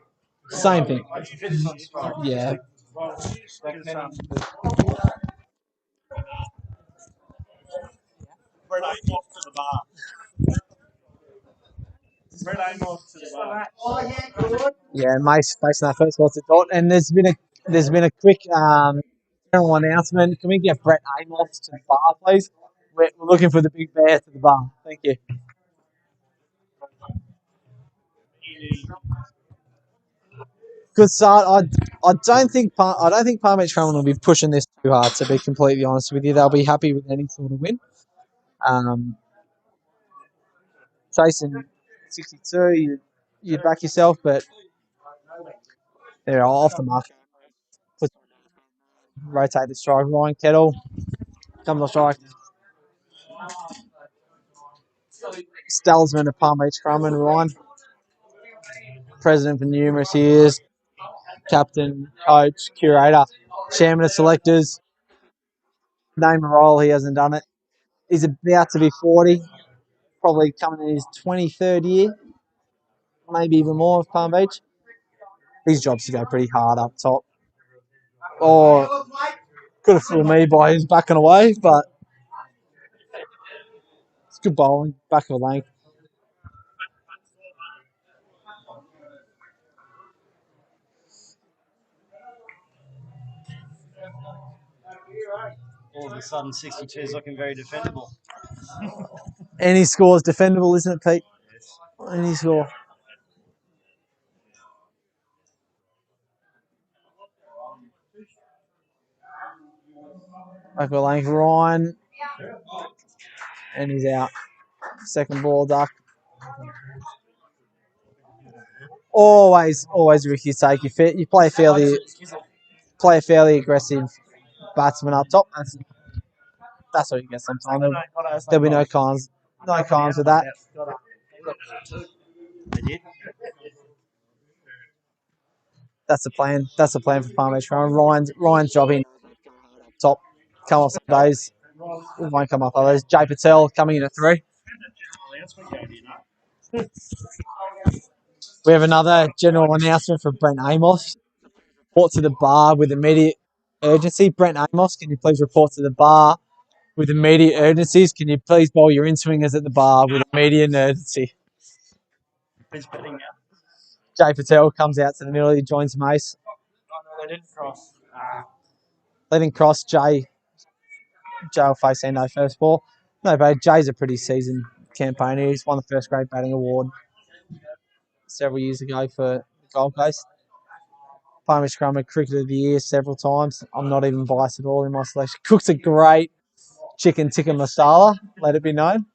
same thing. Fitness on strike. Yeah. Brett Amos to the bar. Brett Amos to the bar. Yeah, Mace facing that first ball to Dot, and there's been a quick general announcement. Can we get Brett Amos to the bar, please? We're looking for the big bear to the bar. Thank you. Good start. I don't think Palm Beach Crown will be pushing this too hard. To be completely honest with you, they'll be happy with any sort of win. Chasing 62, you back yourself, but they're off the mark. Rotate the strike. Ryan Kettle comes on strike. Stalsman of Palm Beach Crumman, Ryan. President for numerous years. Captain, coach, curator, chairman of selectors. Name a role, he hasn't done it. He's about to be 40, probably coming in his 23rd year, maybe even more of Palm Beach. His job's to go pretty hard up top. Or could have fooled me by his backing away, but it's good bowling, back of the lane. All of a sudden, 62 is looking very defendable. Any score is defendable, isn't it, Pete? Any score. Back of the lane, Ryan. And he's out. Second ball, duck. Always Ricky take you fit. You play a fairly aggressive batsman up top. That's what you get sometimes. There'll be no cons with that. That's the plan. That's the plan for Palm Beach Run. Ryan's jobbing top. Come off some days. It won't come up others. Jay Patel coming in at 3. We have another general announcement from Brent Amos. Report to the bar with immediate urgency. Brent Amos, can you please report to the bar with immediate urgencies? Can you please bowl your in-swingers at the bar with immediate urgency? Jay Patel comes out to the middle. He joins Mace. They didn't cross. They didn't cross. Jay will face no first ball. No, but Jay's a pretty seasoned campaigner. He's won the first grade batting award several years ago for the Gold Coast. Palm Beach Crummer Cricketer of the Year several times. I'm not even biased at all in my selection. Cooks a great chicken tikka masala, let it be known.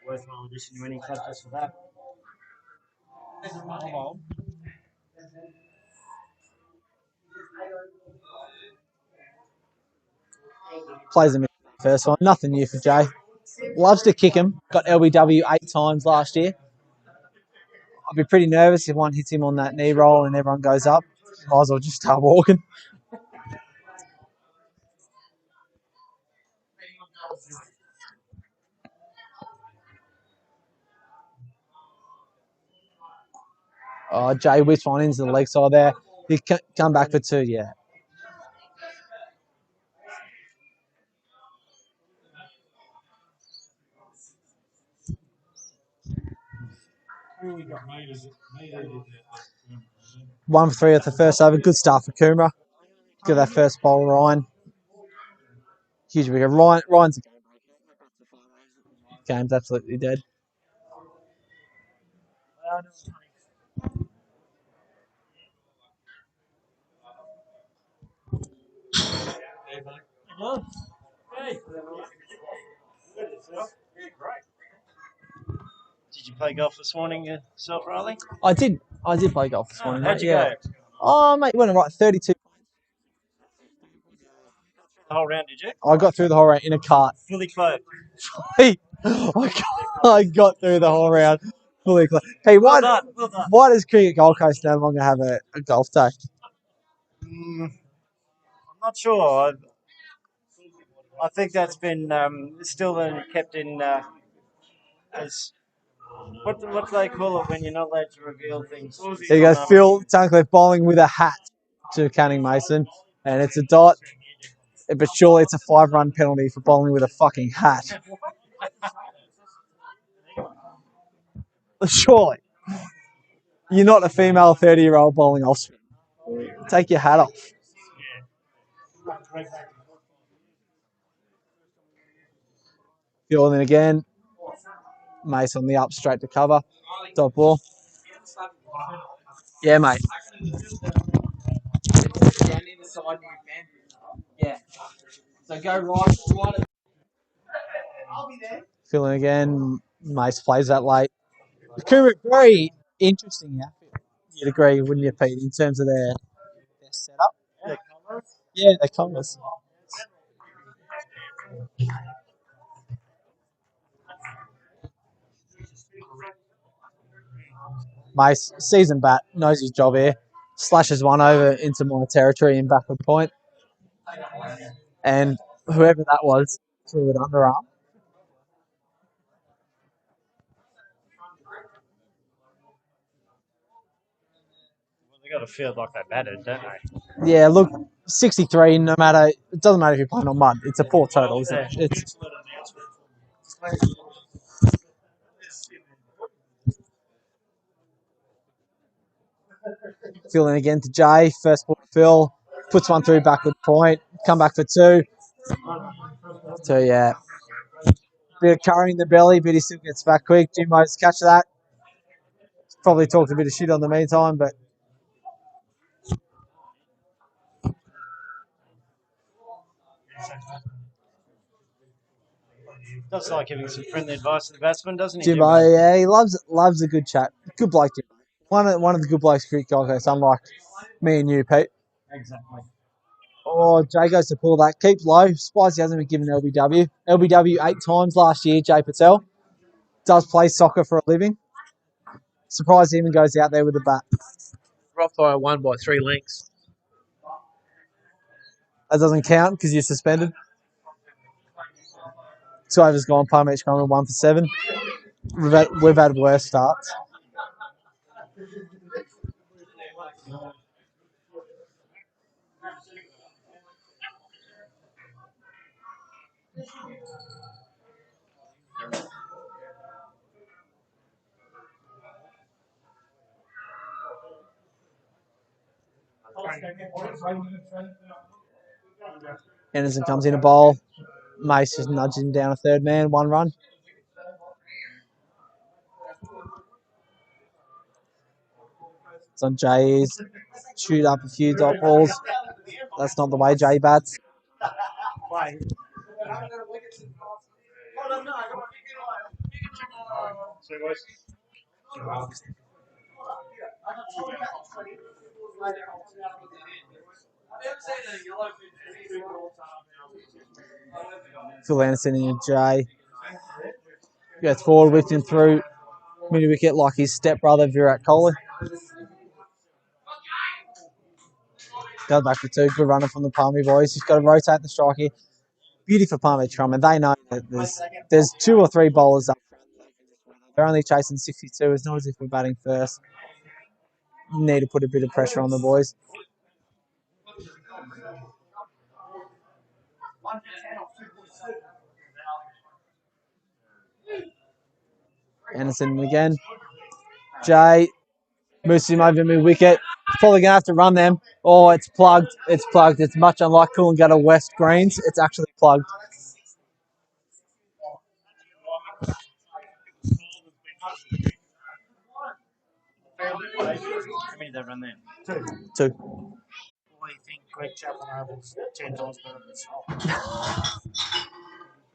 Worthwhile addition to any club just for that. Plays him in the first one. Nothing new for Jay. Loves to kick him. Got LBW 8 times last year. I'd be pretty nervous if one hits him on that knee roll and everyone goes up. Might as well just start walking. Oh, Jay whips one into the leg side there. He come back for 2, yeah. One for 3 at the first over. Good start for Coomera. Good that first bowl, Ryan. Huge wicket. Ryan's game's absolutely dead. Did you play golf this morning yourself, Riley? I did play golf this morning. How'd you yeah. go? Oh, mate, went right 32. The whole round, did you? I got through the whole round in a cart. Fully clothed. I got through the whole round fully clothed. Hey, Well done. why does Cricket Gold Coast no longer have a golf day? I'm not sure. I think that's been still kept in as what do they call it when you're not allowed to reveal things? There you go, Phil Tunnicliffe bowling with a hat to Canning Mason, and it's a dot. But surely it's a 5-run penalty for bowling with a fucking hat. Surely. You're not a female 30-year-old bowling off spin. Take your hat off. Fielding again. Mason on the up, straight to cover. Dot ball. Yeah, mate. Yeah. So go right. Filling again. Mace plays that late. Kuma, very interesting outfit. You'd agree, wouldn't you, Pete, in terms of their setup? Yeah, their colours. Mace, seasoned bat, knows his job here. Slashes one over into my territory in backward point. And whoever that was threw it underarm. They got to feel like they battered, don't they? Yeah, look, 63, no matter, it doesn't matter if you're playing on mud. It's a poor total, isn't it? It's filling again to Jay. First ball to Phil. Puts one through backward point. Come back for two. So, yeah. Bit of curry in the belly, but he still gets back quick. Jimbo's catch that. Probably talked a bit of shit on the meantime, but Does like giving some friendly advice to the batsman, doesn't he, Jimbo, Jimbo? yeah, he loves a good chat. Good bloke, Jimbo. One of the good blokes Cricket Gold Coast, unlike me and you, Pete. Exactly. Oh, Jay goes to pull that. Keeps low. Surprised he hasn't been given LBW. LBW 8 times last year, Jay Patel. Does play soccer for a living. Surprised he even goes out there with the bat. Rothfire won by 3 lengths. That doesn't count because you're suspended. 2 overs gone, Palm Beach Coming 1 for 7. We've had worse starts. Anderson comes in a bowl. Mace just nudges him down a third man, 1 run. It's on Jay's. Shoot up a few dot balls. That's not the way Jay bats. Phil Anderson and Jay. Goes forward, whipped him through mini wicket like his stepbrother Virat Kohli. Goes back for 2. Good runner from the Palmy boys. He's got to rotate the strike here. Beauty for Palmy Trum, and they know that there's 2 or 3 bowlers up front. They're only chasing 62. It's not as if we're batting first. Need to put a bit of pressure on the boys. Anderson again. Jay moves him over mid wicket. Probably going to have to run them. Oh, it's plugged. It's plugged. It's much unlike Coolangatta West Greens. It's actually plugged. How many did they run there? 2. Why do you think Greg Chapman Oval's 10 times better than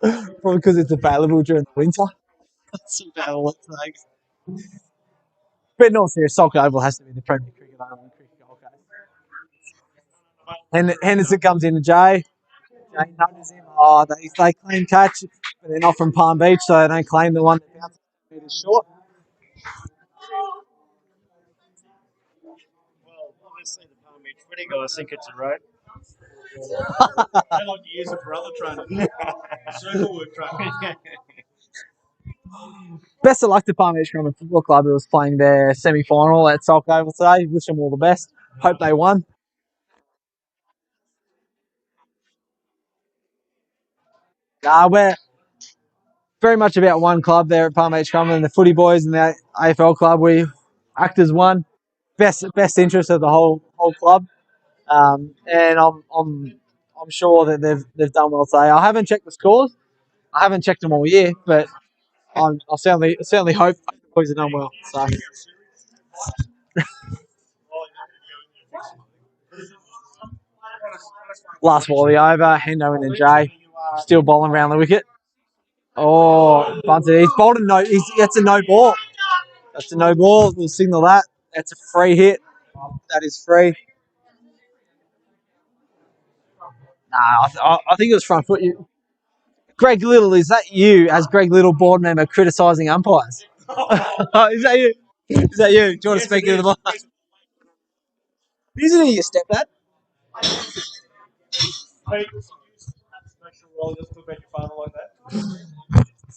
Snow? Probably because it's available during the winter. That's about all it takes. But in all serious, Soccer Oval has to be the Premier Cricket Oval in Cricket Gold Coast. And Henderson comes in to Jay. Jay nudges him. Oh, they claim catch, but they're not from Palm Beach, so they don't claim the one that bounces meters short. Well, obviously the Palm Beach footy guys think it's a rope. They like to use it for other training. Circle work training. Best of luck to Palm Beach Common Football Club, who was playing their semi-final at Sulk Oval today. Wish them all the best. Hope they won. We're very much about one club there at Palm Beach Common, the Footy Boys and the AFL club. We act as one. Best interest of the whole club. And I'm sure that they've done well today. I haven't checked the scores. I haven't checked them all year, but I certainly hope the boys have done well. So last ball of the over, Hendo and Jay still bowling around the wicket. Oh, bunted. He's bowled a no. That's a no ball. That's a no ball. We'll signal that. That's a free hit. That is free. Nah, I think it was front foot. Greg Little, is that you as Greg Little board member criticising umpires? Is that you? Is that you? Do you want to speak to the mic? Isn't he your stepdad?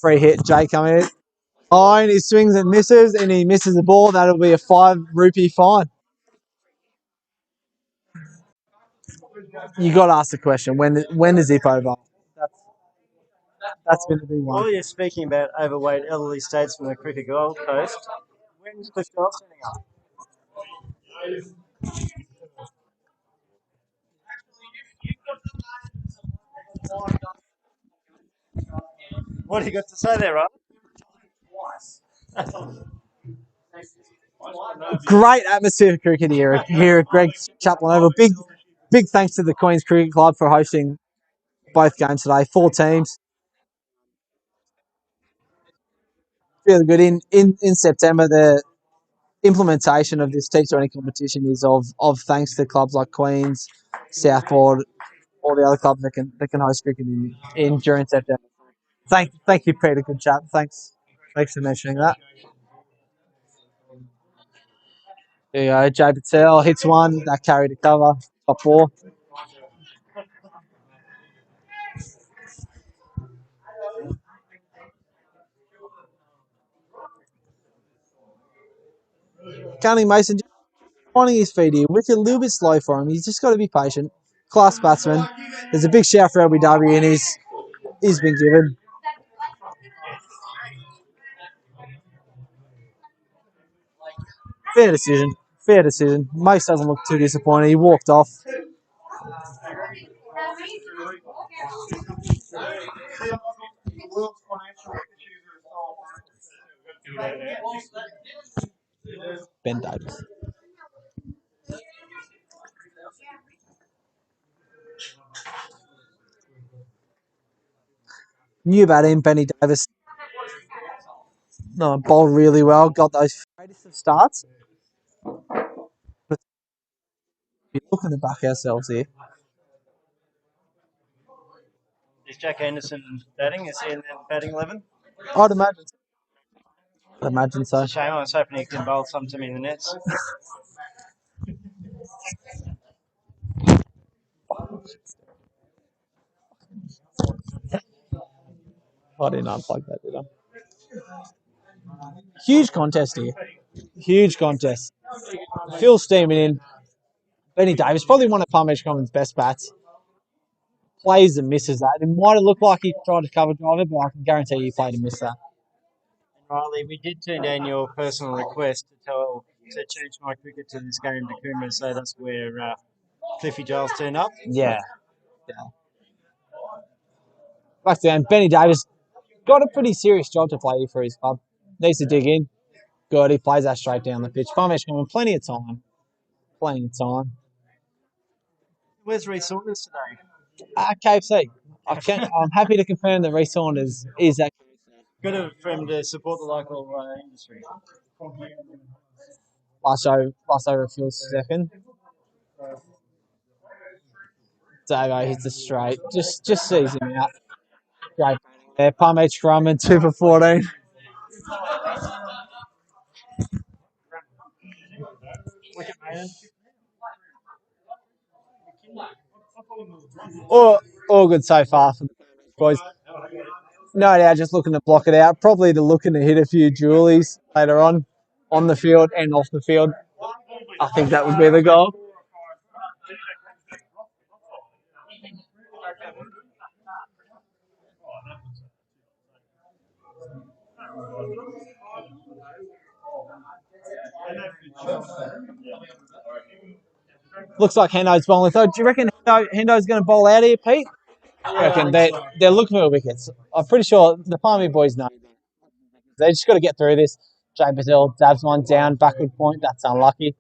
Free hit, Jay coming in. Oh, and he swings and misses, and he misses the ball. That'll be a ₹5 fine. You got to ask the question: when is Zip over? That's been the big one. While you're speaking about overweight elderly states from the cricket Gold Coast, when's Cliff Giles turning up? What do you got to say there, Ryan? Great atmosphere for cricket here at Greg Chaplin Oval. Big thanks to the Queen's Cricket Club for hosting both games today. 4 teams. Really good. In September, the implementation of this T20 competition is of thanks to clubs like Queens, Southport, all the other clubs that can host cricket in during September. Thank you, Peter. Good chat. Thanks for mentioning that. There you go. Jay Patel hits one. That carried a cover. Top 4. Gunning Mason just finding his feet here. Wicket a little bit slow for him. He's just got to be patient. Class batsman. There's a big shout for LBW, and he's been given. Fair decision. Fair decision. Mace doesn't look too disappointed. He walked off. Ben Davis. Knew about him, Benny Davis. No, bowled really well. Got those greatest of starts. But we're looking to back ourselves here. Is Jack Anderson batting? Is he in the batting 11? I'd imagine. I'd imagine so. It's a shame. I was hoping he could bowl some to me in the nets. I didn't unplug that, did I? Huge contest here. Huge contest. Phil steaming in. Benny Davis, probably one of Palm Beach Common's best bats. Plays and misses that. It might have looked like he tried to cover drive it, but I can guarantee he played and missed that. Riley, we did turn down your personal request to change my cricket to this game to Coomera, so that's where Cliffy Giles turned up. Yeah. Back to Benny Davis got a pretty serious job to play for his club. Needs to dig in. Good. He plays that straight down the pitch. Palm Beach Common, plenty of time. Plenty of time. Where's Reece Saunders today? KFC. I'm happy to confirm that Reece Saunders is at Good for him to support the local industry. last over a few second. Dago hits a straight. Just sees him out. Great. Yeah, Palm Beach Common 2 for 14. All good so far for the boys. no doubt just looking to block it out. Probably to looking to hit a few dualies later on the field and off the field. I think that would be the goal. Looks like Hendo's bowling. So do you reckon Hendo's going to bowl out here, Pete? I reckon they're looking for wickets. I'm pretty sure the Palmy boys know. They just got to get through this. Jay Patel dabs one down, backward point. That's unlucky.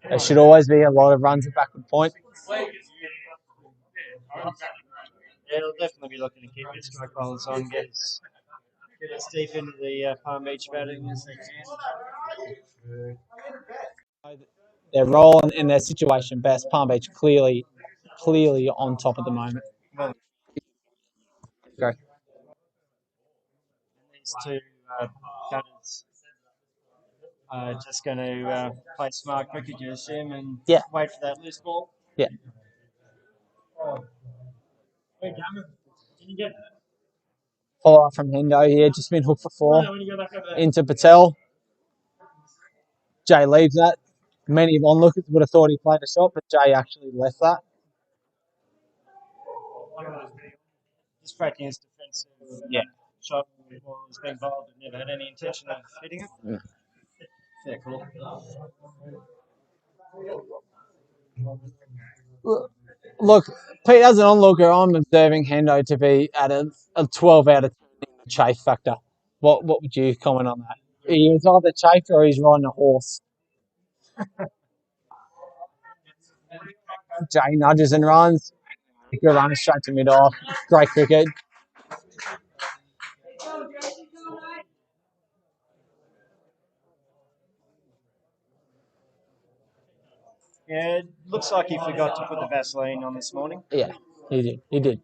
There should always be a lot of runs at backward point. Yeah, they'll definitely be looking to keep their strike bowlers on, get us deep into the Palm Beach batting as they can. Their role and their situation best. Palm Beach clearly on top at the moment. Well, Go. these two cutters are just going to play smart cricket, you assume, and wait for that loose ball. Yeah. Follow up from Hendo here, just been hooked for 4 into Patel. Jay leaves that. Many onlookers would have thought he played a shot, but Jay actually left that. Just practicing his defensive shot when the ball was being bowled, but never had any intention of hitting it. Yeah, cool. Look, Pete, as an onlooker, I'm observing Hendo to be at a 12 out of 10 in the chafe factor. What would you comment on that? He was either chafed or he's riding a horse. Jay nudges and runs. Good run straight to mid-off. Great cricket. Yeah, it looks like he forgot to put the Vaseline on this morning. Yeah, he did.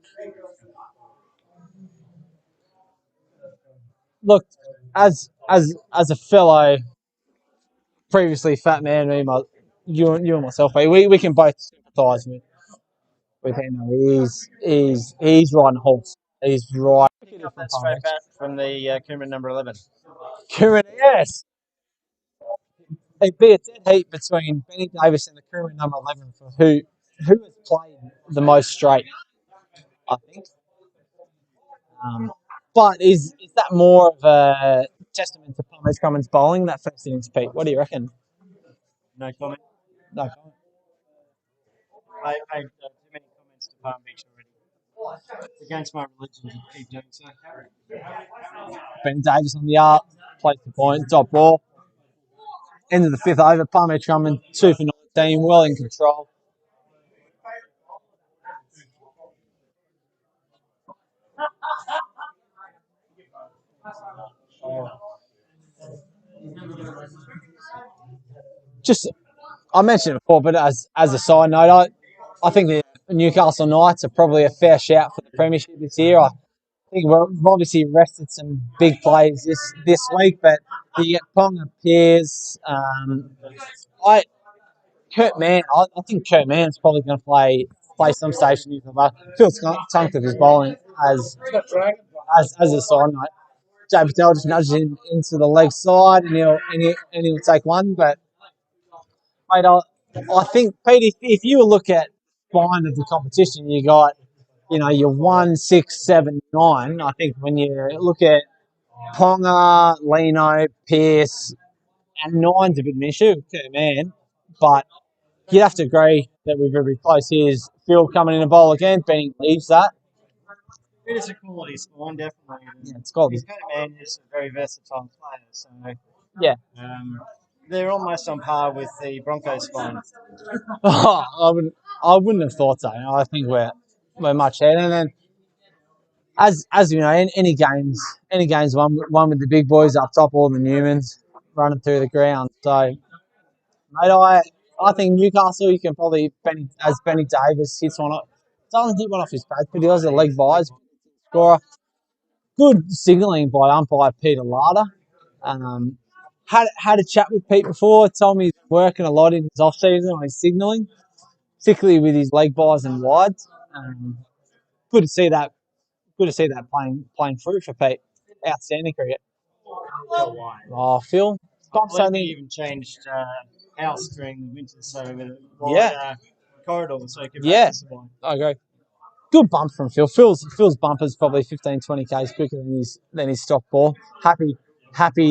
Look, as a fellow previously fat man, you and myself, we can both sympathise with him. He's riding a horse. He's right. Pick up that straight bat from the Coomer number 11. Coomer, yes. It'd be a dead heat between Benny Davis and the Coomer number 11 for who has played the most straight, I think. But is that more of a testament to Palmer's Cummins bowling, that first innings, Pete? What do you reckon? No comment. No comment. I paid too many comments to Palm Beach already. It's against my religion to keep doing so. Ben Davis on the up, plays the point, top ball. End of the 5th over, Palmer Cummins 2 for 19, well in control. Just, I mentioned it before, but as a side note, I think the Newcastle Knights are probably a fair shout for the premiership this year. I think we've obviously rested some big players this week, but you get Ponga, Pearce, Kurt Mann. I think Kurt Mann's probably going to play some stage for Newcastle. Phil Tunk of his bowling as a side note. Jay Patel just nudges him into the leg side, and he'll take one. But mate, I think Pete, if you look at spine of the competition, you got your 1, 6, 7, 9. I think when you look at Ponga, Lino, Pearce, and 9's a bit of an issue, man. But you'd have to agree that we're very close. Here's Phil coming in a bowl again. Benny leaves that. It is a quality spine, definitely. Yeah, it's quality. He's a man who's a very versatile player, so yeah. They're almost on par with the Broncos spine. I wouldn't have thought so. I think we're much ahead. And then as you know, any games won with the big boys up top, all the Newmans running through the ground. So, mate, I think Newcastle, you can probably Benny Davis hits one up. Doesn't hit one off his pads, but he does a leg buys. Scorer. Good signalling by umpire Peter Larder. Had a chat with Pete before. Told me he's working a lot in his off season on his signalling, particularly with his leg buys and wides. Good to see that good to see that playing through for Pete. Outstanding cricket. Feel wide. Oh, Phil, I bumps believe don't we need. even changed house during the winter, so with a Yeah. wider corridor, so you could Yeah. access the wide. I agree. Good bump from Phil. Phil's bumper's probably 15, 20 k's quicker than his stock ball. Happy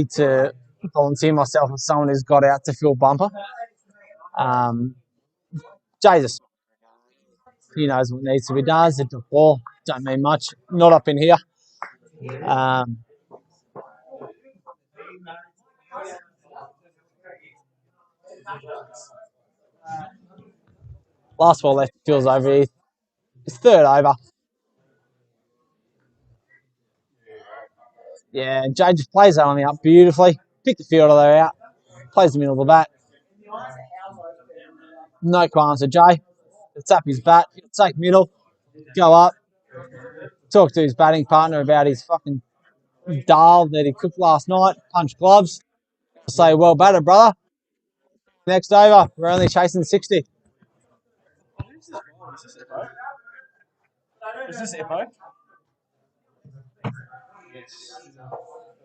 to volunteer myself as someone who's got out to Phil bumper. Jesus, he knows what needs to be done. It's a ball. Don't mean much. Not up in here. Last ball left, Phil's over here. It's third over. Yeah, Jay just plays that on the up beautifully. Pick the fielder there out. Plays the middle of the bat. No qualms to Jay. It's up his bat. Take middle. Go up. Talk to his batting partner about his fucking dal that he cooked last night. Punch gloves. Say, well batted, brother. Next over. We're only chasing 60. Is this Epo?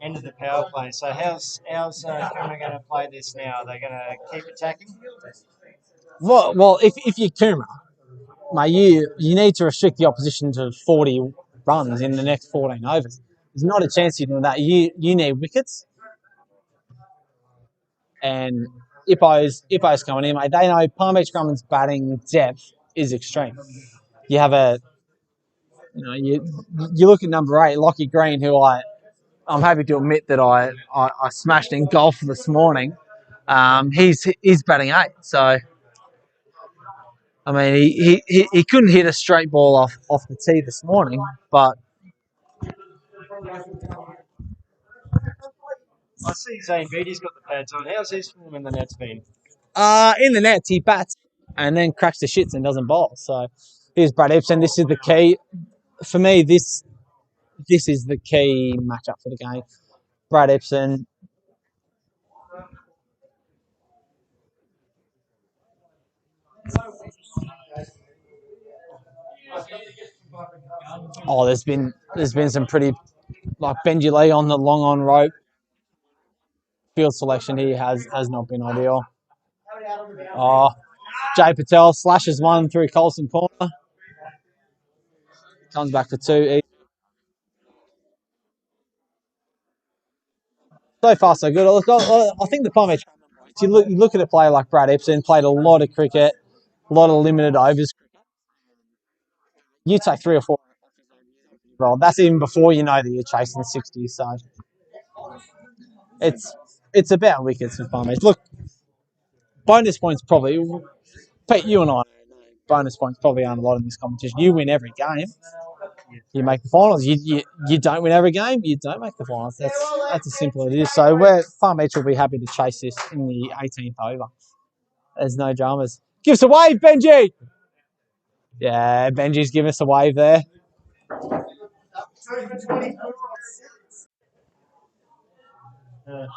End of the power play. So how's Kumra going to play this now? Are they going to keep attacking? Well, if you're Kuma, mate, you need to restrict the opposition to 40 runs in the next 14 overs. There's not a chance you're doing that. You need wickets. And Ippo's coming in, mate. They know Palm Beach Grumman's batting depth is extreme. You have you look at number 8, Lockie Green, who I'm happy to admit that I smashed in golf this morning. He's batting 8, so I mean he couldn't hit a straight ball off the tee this morning, but I see Zane Beatty's got the pads on. How's his form in the net's been? in the nets he bats and then cracks the shits and doesn't bowl. So here's Brad Epson. This is the key for me. This is the key matchup for the game. Brad Epson. Oh, there's been some pretty like Benji Lee on the long on rope. Field selection here has not been ideal. Oh, Jay Patel slashes one through Colson corner. Comes back for 2. So far, so good. I think the Palm Beach, you look at a player like Brad Epson, played a lot of cricket, a lot of limited overs. You take 3 or 4. Well, that's even before you know that you're chasing 60. So it's about wickets for Palm Beach. Look, bonus points probably. Pete, you and I, bonus points probably aren't a lot in this competition. You win every game, you make the finals. You don't win every game, you don't make the finals. That's as simple as it is. So Farm Beach will be happy to chase this in the 18th over. There's no dramas. Give us a wave, Benji. Yeah, Benji's giving us a wave there. Are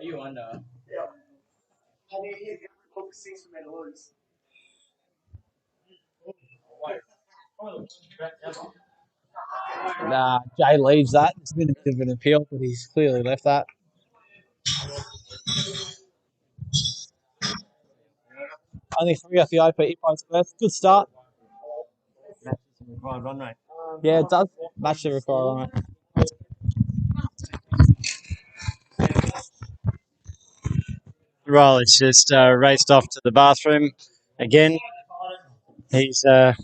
you under? Nah, Jay leaves that. It's been a bit of an appeal, but he's clearly left that. Only 3 off the OP points first. Good start. Matches the required run rate. Yeah, it does match the requirement. Riley's just raced off to the bathroom again. He's on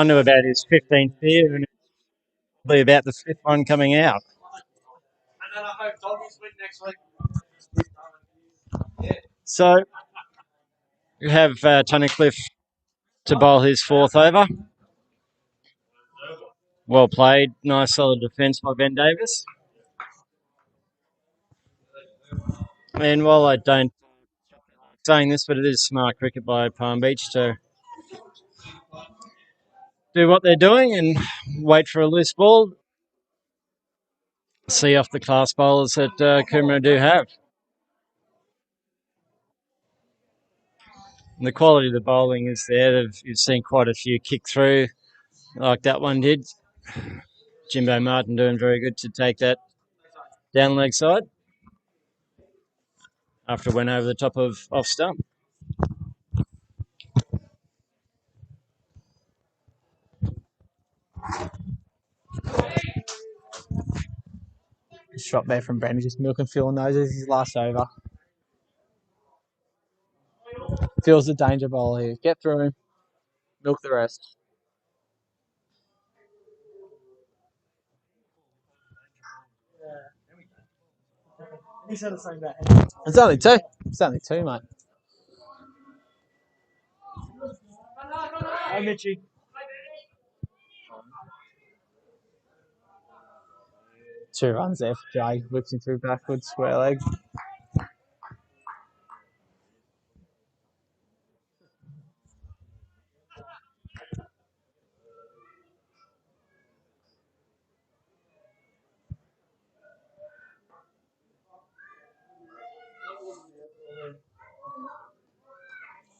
to about his 15th beer and probably about the 5th one coming out. And then I hope doggies win next week. So we have Tunnicliffe to bowl his 4th over. Well played. Nice solid defence by Ben Davis. And while I don't saying this, but it is smart cricket by Palm Beach to do what they're doing and wait for a loose ball. See off the class bowlers that Kumara do have. And the quality of the bowling is there. You've seen quite a few kick through. like that one did. Jimbo Martin doing very good to take that down leg side after it went over the top of off stump. Shot there from Brendan, just milking Phil noses his last over. Feels the danger ball here. Get through him. Milk the rest. He said the same that. It's only two. It's only two, mate. Hey, Mitchie. Two runs there for Jay. Whips him through backwards, square leg.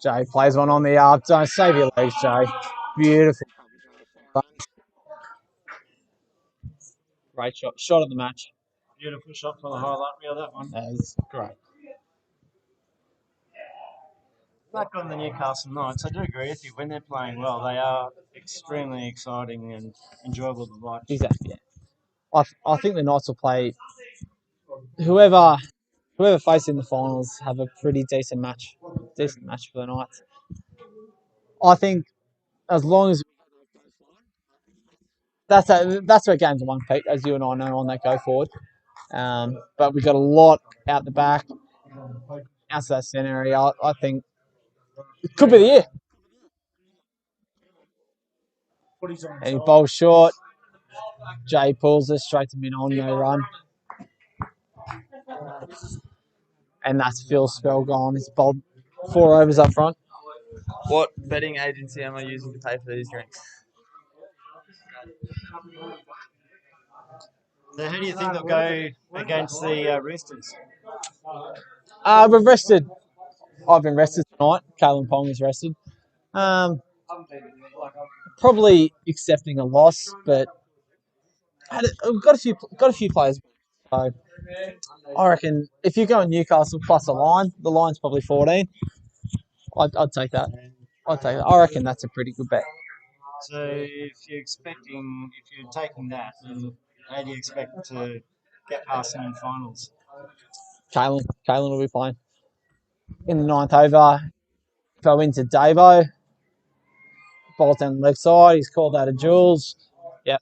Jay plays one on the up. Don't save your legs, Jay. Beautiful. Great shot. Shot of the match. Beautiful shot for the highlight reel, that one. That is great. Back on the Newcastle Knights, I do agree with you. When they're playing well, they are extremely exciting and enjoyable to watch. Exactly. Yeah. I think the Knights will play. Whoever faces in the finals have a pretty decent match. Decent match for the Knights. I think as long as that's where games are won, Pete, as you and I know on that go forward. But we've got a lot out the back, out to that centre area. I think it could be the year. And he bowls short. Jay pulls us straight to mid on, no run. And that's Phil's spell gone. He's bowled 4 overs up front. What betting agency am I using to pay for these drinks? So how do you think they'll go against the Roosters? We've rested. I've been rested tonight. Kalen Pong is rested. Probably accepting a loss, but we've got a few players. So I reckon if you go in Newcastle plus a line, the line's probably 14. I'd take that. I reckon that's a pretty good bet. So if you're taking that, then how do you expect to get past them in finals? Kalen will be playing in the 9th over. Go into Davo. Ball down the left side. He's called that a Jules. Yep.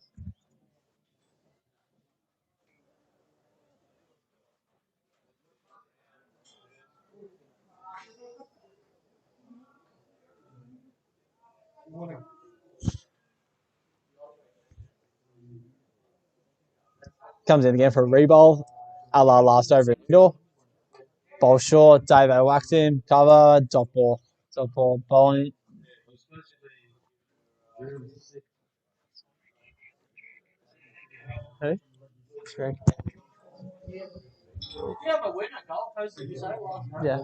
Comes in again for a rebowl. A la last over indoor. Ball short. Davo whacks him. Cover. Dot ball. Bowling. Who? Greg. Yeah.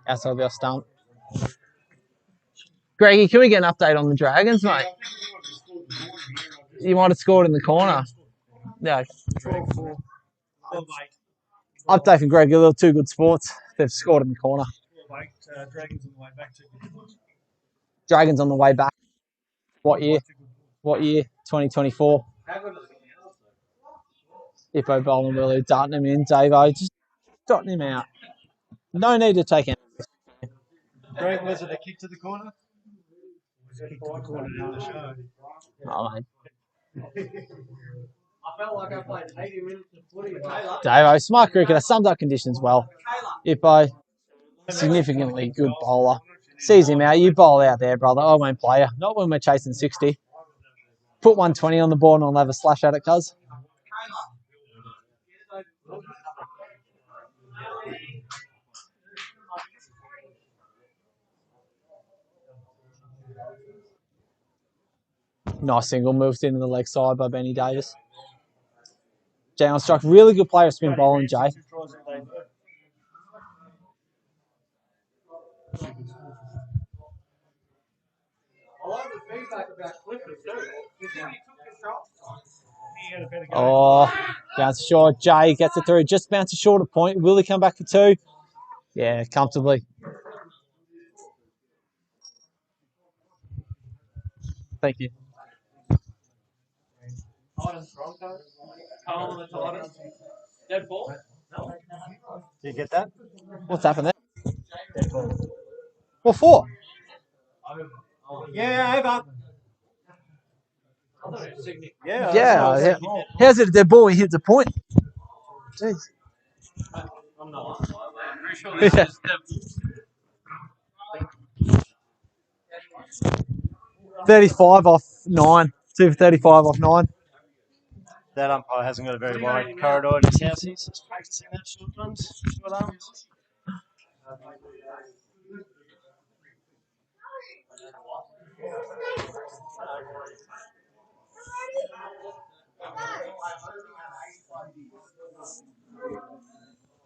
Outside of our stump. Greggy, can we get an update on the Dragons, mate? You might have scored in the corner. Yeah. Update from Greg. They're 2 good sports. They've scored in the corner. Dragons on the way back to Dragons on the way back. What year? 2024. Hippo bowling really darting him in. Davo just dotting him out. No need to take him. Greg, was it a kick to the corner? Oh, mate. I felt like I played 80 minutes of footy with Taylor. Davo, smart cricketer, sums up conditions well. Hippo, significantly good bowler. Sees him out, you bowl out there, brother. I won't play you. Not when we're chasing 60. Put 120 on the board and I'll have a slash at it, cuz. Nice single moved into the leg side by Benny Davis. Jay on strike. Really good player spin bowling, Jay. Oh, bounce short. Jay gets it through. Just bounces short of point. Will he come back for 2? Yeah, comfortably. Thank you. Dead ball? Do you get that? What's happened there? Dead ball. What for? Yeah, over. Yeah, I Yeah. said dead ball. How's it a dead ball? He hits a point. Jeez. I'm not. I'm pretty sure this Yeah. is dead ball. 35 off 9. 2 for 35 off 9. That umpire hasn't got a very wide corridor in his house. He's just practicing that short runs, short arms.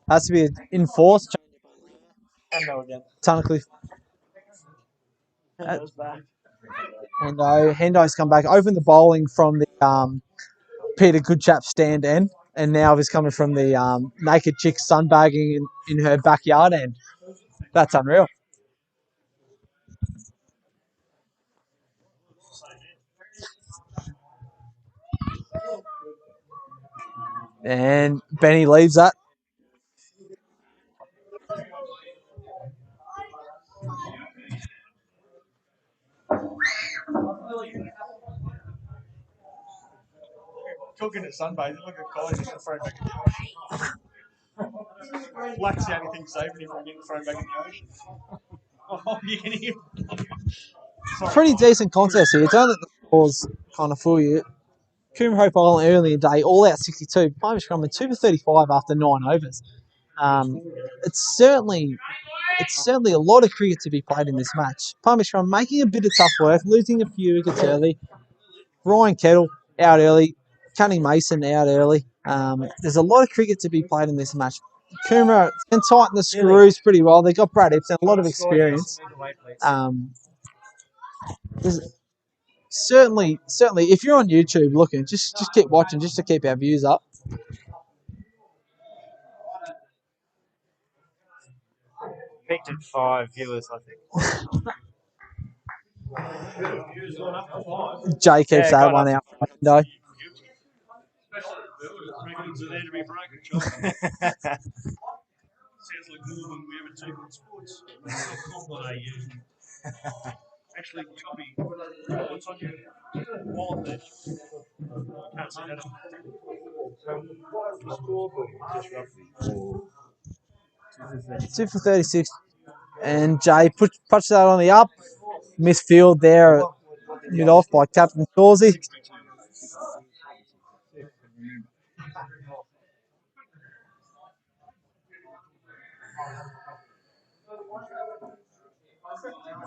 Has to be enforced. Hendo again. Tunnicliffe. Hendo's back. Hendo's come back. Opened the bowling from the Peter Goodchap stand end. And now he's coming from the naked chick sunbagging in her backyard end. That's unreal. And Benny leaves that. Cooking at sunbathing, look at guys getting thrown back in the ocean. Luck's the only thing saving him from getting thrown back in the ocean. Oh, you can hear. Pretty decent contest here. Don't let the scores kind of fool you. Coombe Hope Island early in the day, all out 62. Palmer Scrum 2 for 35 after 9 overs. It's certainly a lot of cricket to be played in this match. Palmer Scrum making a bit of tough work, losing a few wickets early. Ryan Kettle out early. Cunning Mason out early. There's a lot of cricket to be played in this match. Coombe can tighten the screws pretty well. They got Brad Epps and a lot of experience. There's certainly, if you're on YouTube looking, just keep watching just to keep our views up. Peaked at 5 viewers, I think. Jay keeps Yeah, that got one up. out for the window. Records are there to be broken, John. Sounds like more than we ever take on sports. Actually, Tommy, what's on your wallet there? Can't see that. Two for 36. And Jay puts that on the up. Misfield there mid off by Captain Causey.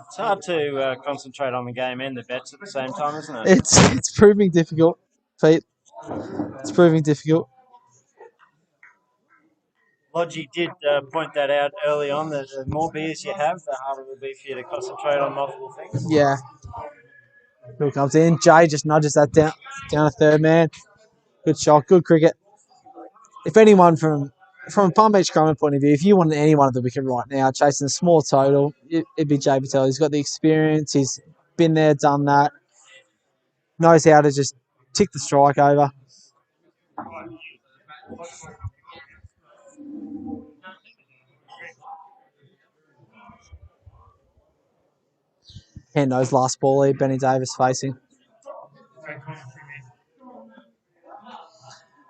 It's hard to concentrate on the game and the bets at the same time, isn't it? It's proving difficult, Pete. It's proving difficult. Lodgy did point that out early on, that the more beers you have, the harder it will be for you to concentrate on multiple things. Yeah. Who comes in? Jay just nudges that down a third man. Good shot, good cricket. If anyone from a Palm Beach Crummer point of view, if you wanted anyone at the wicket right now chasing a small total, it'd be Jay Patel. He's got the experience. He's been there, done that. Knows how to just tick the strike over. Hendo's last ball here, Benny Davis facing.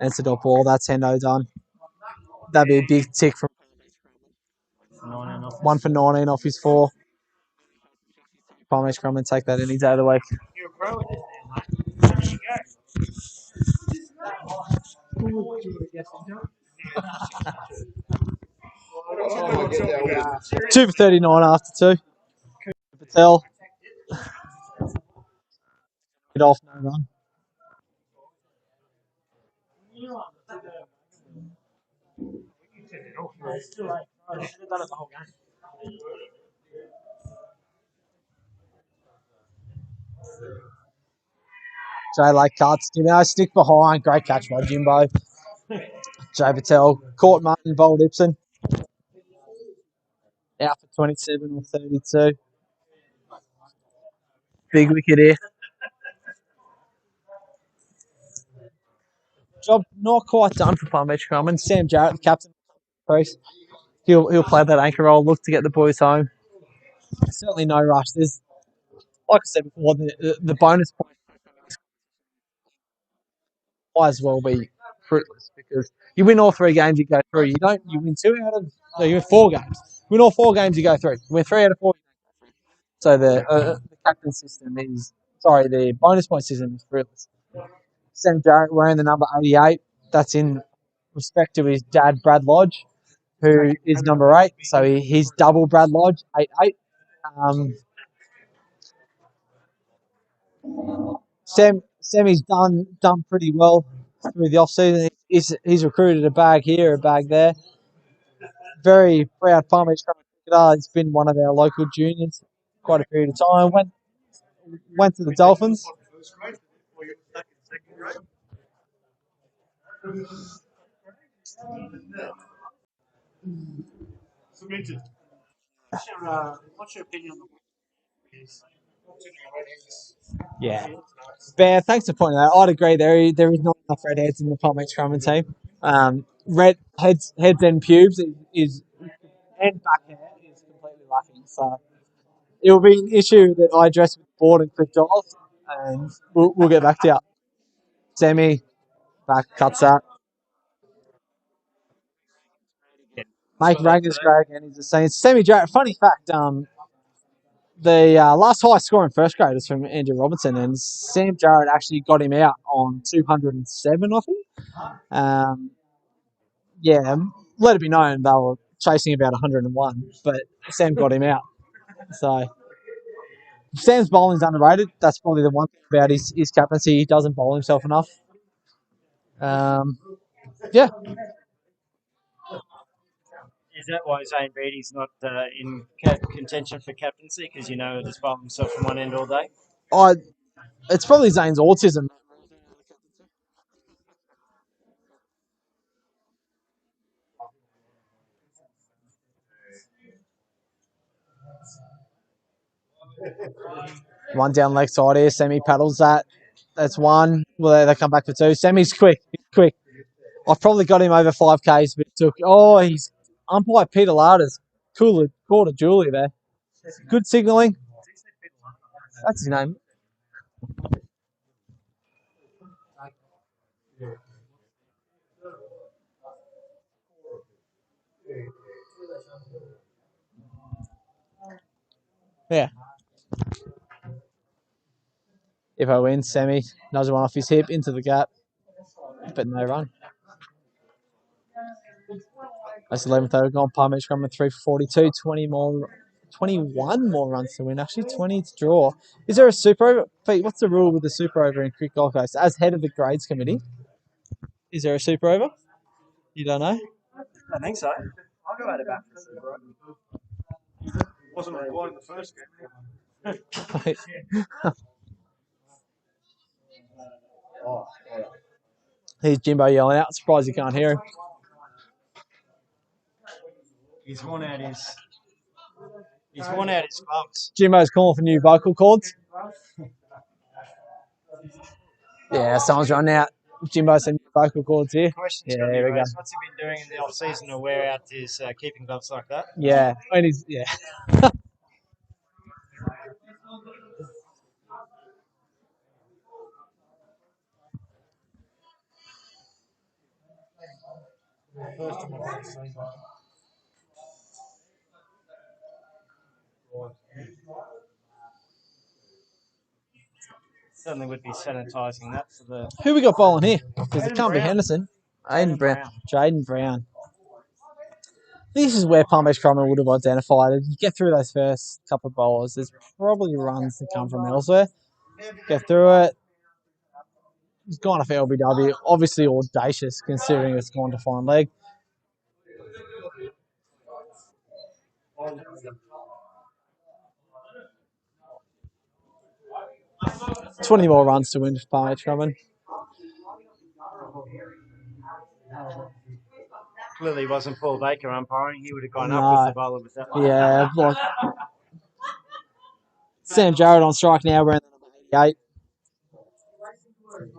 And it's a dot ball. That's Hendo done. That'd be a big tick from 1 for 19 off his 4. Palm Beach Crummer take that any day of the week. You're a pro at this, man. There you go. 2 for 39 after 2. Patel. Get off, no run. Jay Lake cuts. Jimbo stick behind. Great catch by Jimbo. Jay Patel caught Martin Bold Ibsen. Out for 27 or 32. Big wicket here. Job not quite done for Palm Beach Crumman. Sam Jarrett, the captain, crease. He'll play that anchor role. Look to get the boys home. Certainly no rush. There's, like I said before, the bonus point might as well be fruitless because you win all 3 games, you go through. You don't. You win 2 out of. No, you win 4 games. You win all 4 games, you go through. You win 3 out of 4. So the captain system is the bonus point system is fruitless. Sam Jarrett wearing the number 88. That's in respect to his dad, Brad Lodge, who is number 8. So he's double Brad Lodge, 88. Sammy's done pretty well through the off season. He's recruited a bag here, a bag there. Very proud Palm Beach cricketer. He's been one of our local juniors quite a period of time. Went to the Dolphins. Cemented. What's your opinion on the Yeah. Bear, thanks for pointing that out. I'd agree. There is not enough redheads in the Palm Beach Crumman team. Red heads and pubes is and back hair is completely lacking. So it will be an issue that I address with the board and Cliff Giles, and we'll get back to you. Sammy back cuts that. Mike Raggers Greg and he's the same. Sammy Jarrett. Funny fact. The last high score in first grade is from Andrew Robinson, and Sam Jarrett actually got him out on 207, I think. Yeah, let it be known they were chasing about 101, but Sam got him out. So Sam's bowling's underrated. That's probably the one thing about his captaincy. He doesn't bowl himself enough. Yeah. Is that why Zane Beatty's not in contention for captaincy? Because he'll just bowl himself from one end all day? It's probably Zane's autism. One down leg side here. Semi paddles that. That's one. Well, they come back for 2. Semi's quick. He's quick. I've probably got him over 5Ks, but it took. Oh, he's umpire Peter Larders. Called a Julie there. Good signalling. That's his name. Yeah. If I win, Semi nudges one off his hip into the gap, but no run. That's 11th over gone. Palm Beach Crumman 3 for 42. 21 more runs to win. Actually, 20 to draw. Is there a super over? Pete, what's the rule with the super over in cricket Gold Coast? As head of the grades committee, is there a super over? You don't know? I think so. I'll go at it back. wasn't required in the first game? Here's Jimbo yelling out. Surprised you can't hear him. He's worn out his gloves. Jimbo's calling for new vocal cords. Yeah, someone's running out. Jimbo's some new vocal cords here. Question Yeah, here we go. what's he been doing in the off season to wear out his keeping gloves like that? Yeah, and he's Certainly would be sanitising that for the. Who we got bowling here? Because it can't be Brown. Henderson. Aiden Brown. Jaden Brown. This is where Palm Beach Crumman would have identified it. You get through those first couple of bowlers, there's probably runs that come from elsewhere. Get through it. He's gone off LBW. Obviously audacious considering it's gone to fine leg. 20 more runs to win for Palmer Drummond. Clearly wasn't Paul Baker umpiring. He would have gone up with the bowler with that one. Yeah, like Sam Jarrett on strike now. We're in the number 88.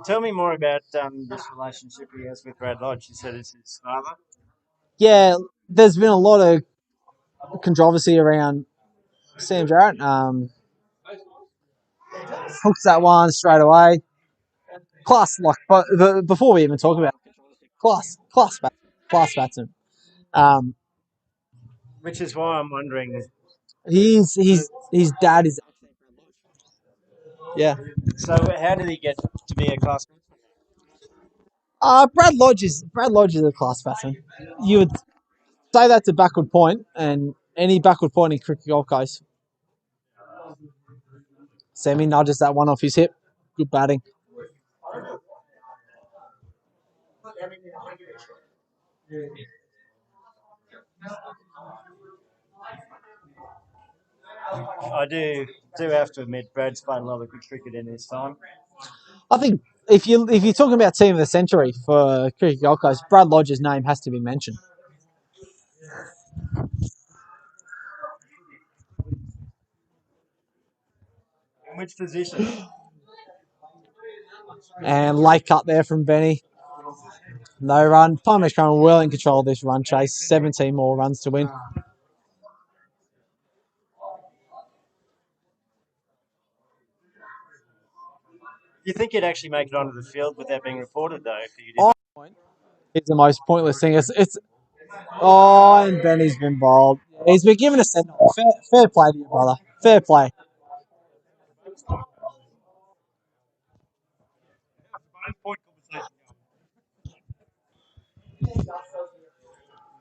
Tell me more about this relationship he has with Brad Lodge. You said it's his father. Yeah, there's been a lot of controversy around Sam Jarrett. Hooks that one straight away. Class, like, but before we even talk about class batsman. Which is why I'm wondering. His dad is. Yeah. So how did he get to be a class? Brad Lodge is a class batsman. You would say that's a backward point, and any backward point in cricket Gold Coast. Sammy nudges that one off his hip. Good batting. I do have to admit, Brad's played a lot of good cricket in his time. I think if you're talking about team of the century for cricket Gold Coast, Brad Lodge's name has to be mentioned. In which position? And late cut there from Benny. No run. Palmer's Crown well in control of this run chase. 17 more runs to win. Do you think he'd actually make it onto the field without being reported, though? If he did It's the most pointless thing. And Benny's been bowled. He's been given a send off. Fair play to you, brother. Fair play.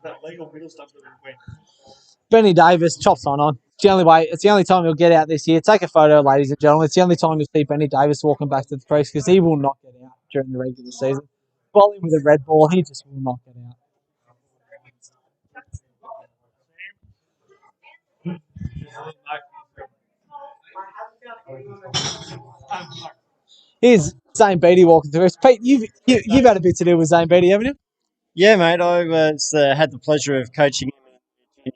That legal middle stuff that we went. Benny Davis chops on. It's the only way. It's the only time he'll get out this year. Take a photo, ladies and gentlemen. It's the only time you'll see Benny Davis walking back to the crease because he will not get out during the regular season. Bowling with a red ball, he just will not get out. Here's Zane Beatty walking through. Pete, you've had a bit to do with Zane Beatty, haven't you? Yeah, mate. I was had the pleasure of coaching him,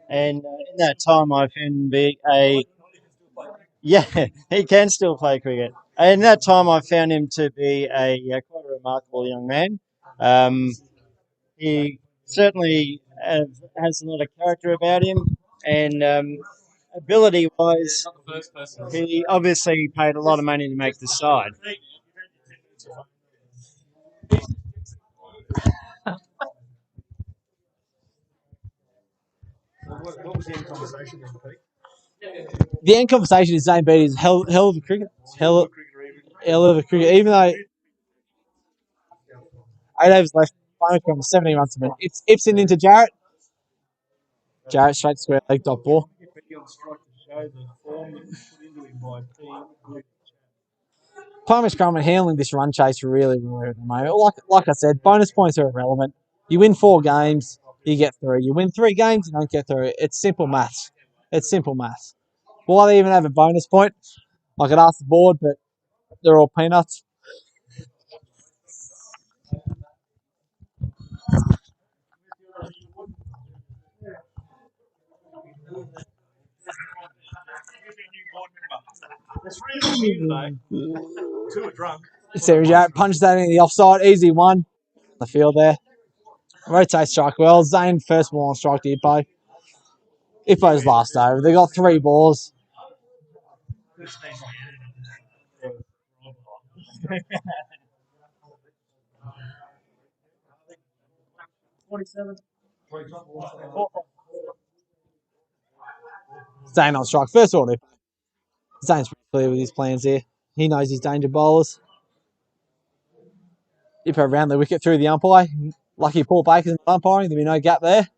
and in that time, I found him be a he can still play cricket. And in that time, I found him to be a quite a remarkable young man. He certainly has a lot of character about him, and ability-wise, he obviously paid a lot of money to make the side. What was the end conversation then, Pete? The end conversation is Zane Beatty is hell of a cricket. Hell of a cricket. Even though 8 overs left, final from 17 runs to win. It's Ibsen into Jarrett. Jarrett straight square leg dot ball. Palmer's Crumman handling this run chase really well at the moment. Like I said, bonus points are irrelevant. You win 4 games, you get 3. You win 3 games, you don't get 3. It's simple maths. Why they even have a bonus point? I could ask the board, but they're all peanuts. There's 3 of us here today. 2 are drunk. Sarah Jarrett punches that in the offside. Easy one. On the field there. Rotate strike well. Zane first ball on strike to Ippo. Ippo's last over. They got 3 balls. Zane on strike. First ball to Ippo. Zane's pretty clear with his plans here. He knows his danger bowlers. Ippo round the wicket through the umpire. Lucky Paul Baker's not umpiring. There'll be no gap there.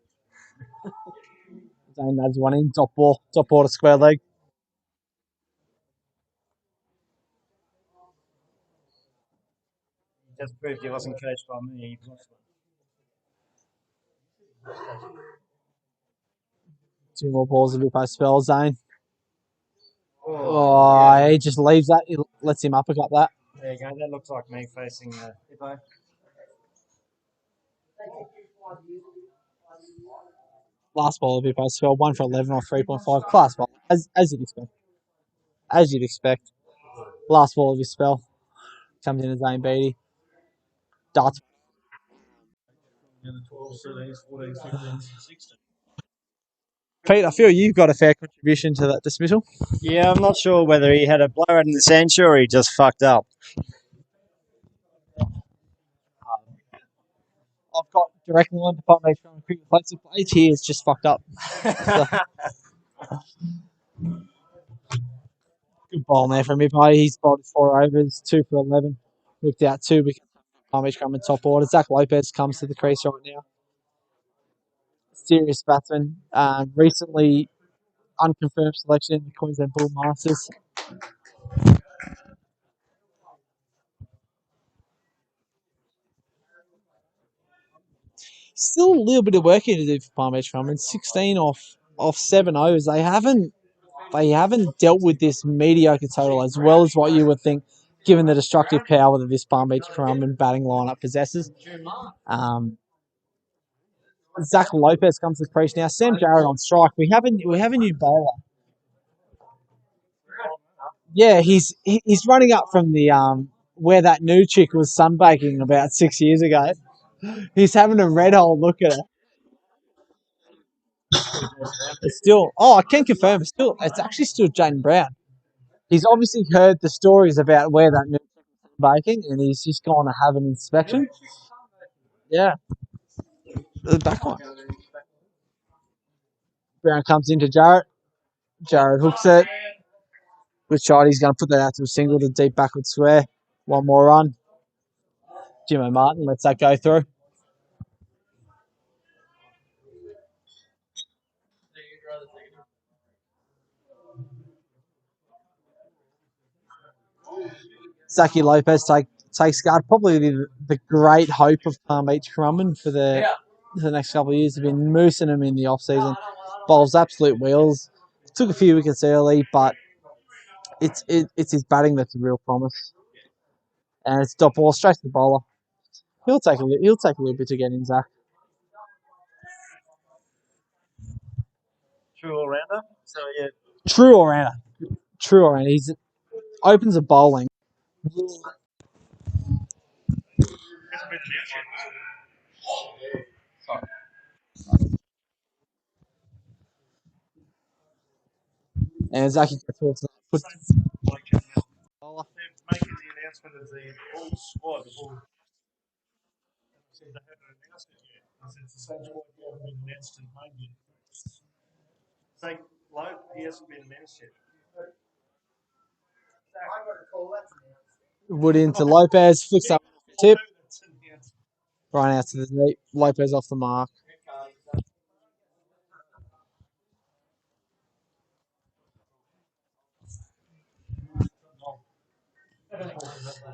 Zane nudges one in. Top ball to square leg. Just proved he wasn't coached by me. 2 more balls of Ippo spell. Zane. He just leaves that. He lets him uppercut that. There you go. That looks like me facing Hippo. Last ball of Hippo spell, 1 for 11 or 3.5. Class ball, as you'd expect. As you'd expect. Last ball of his spell comes in as Zane Beatty. Darts. 12, 13, 14, 15, 16. Pete, I feel you've got a fair contribution to that dismissal. Yeah, I'm not sure whether he had a blowout in the century or he just fucked up. I've got direct line to Palm Beach from cricket place to play. He is just fucked up. Good ball there from Hippo. He's bowled 4 overs, 2 for 11. Looked out 2 wickets. Palm Beach coming top order. Zach Lopez comes to the crease right now. Serious batsman. Recently unconfirmed selection in the Queensland Bull Masters. Still a little bit of work here to do for Palm Beach Farmers. 16 off 7 overs. They haven't dealt with this mediocre total as well as what you would think, given the destructive power that this Palm Beach Currumbin batting lineup possesses. Zach Lopez comes to the crease now. Sam Jarrett on strike. We have a new bowler. Yeah, he's running up from the where that new chick was sunbaking about 6 years ago. He's having a red hole look at her. It's still. Oh, I can confirm. It's actually still Jane Brown. He's obviously heard the stories about where that new chick was sunbaking, and he's just gone to have an inspection. Yeah, the back one. Brown comes into Jarrett. Jarrett hooks it. Good shot. He's going to put that out to a single to deep backward square. One more run. Jimmo Martin lets that go through. Zaki Lopez takes guard. Probably the great hope of Palm Beach Currumbin for the next couple of years. They've been moosing him in the off season. Bowls absolute wheels. Took a few wickets early, but it's his batting that's a real promise. And it's dot ball straight to the bowler. He'll take a little bit to get in, Zach. True all rounder. So yeah. True all rounder. True all rounder. He opens a bowling. And Zaki puts They're making the announcement of the Bull squad. The Bull said they haven't announced it yet. I said it's the same squad you haven't been announced and named yet. Say, Loeb, he hasn't been announced yet. Wood into Lopez. Flicks up tip. Right out to the deep. Lopez off the mark.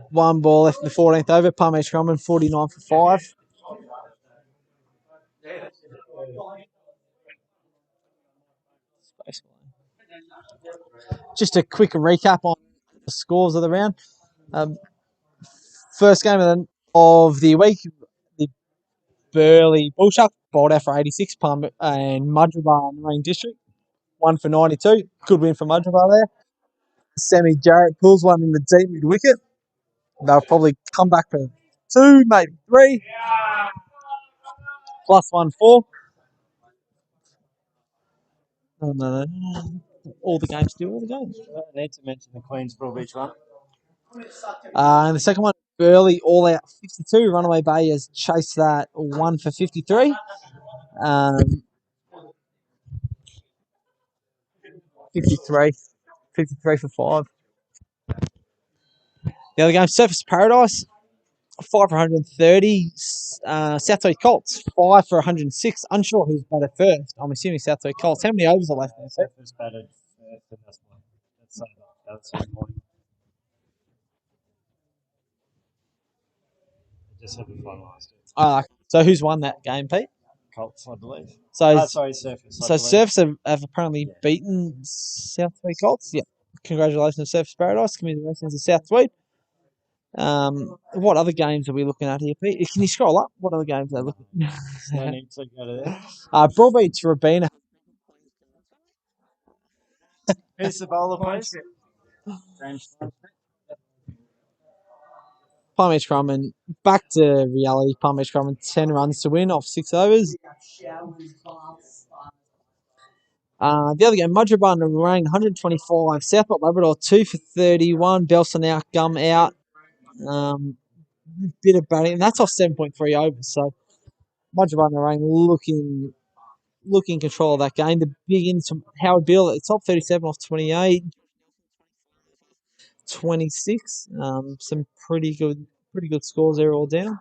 One ball left in the 14th over. Palm Beach Currumbin 49 for 5. Just a quick recap on the scores of the round. First game of the week, the Burleigh Bull Sharks bowled out for 86. And Mudgeeraba Marine District 1 for 92. Good win for Mudgeeraba there. Sammy Jarrett pulls one in the deep mid wicket. They'll probably come back for 2, maybe 3. Plus 1 4. No. All the games do all the games. I need to mention the Queensborough Beach one. And the second one, Burleigh all out 52. Runaway Bay has chased that 1 for 53. 53 for 5. The other game, Surface Paradise, 5 for 130. Southway Colts, 5 for 106. Unsure who's batted first. I'm assuming Southway Colts. How many overs are left there? Surface batted first, and that's one. That's so important. Just have a finalised it. So who's won that game, Pete? Colts, I believe. So Sorry, Surface. So Surfs have apparently beaten Southway Colts. Yeah. Congratulations, Surfers Paradise. Congratulations to South Tweed. What other games are we looking at here, Pete? Can you scroll up? What other games are they looking at? No need to go to there. Broadbeach Rabina. Who's the bowler, please? James. Palm Beach Crumman back to reality. Palm Beach Crumman 10 runs to win off 6 overs. The other game, Mudgeeraba and Rangi 125. Southport Labrador 2 for 31. Belson out, Gum out. Bit of batting, and that's off 7.3 overs. So Mudgeeraba and Rangi looking in control of that game. The big into Howard Beale at the top, 37 off 28. 26. Some pretty good scores there all down.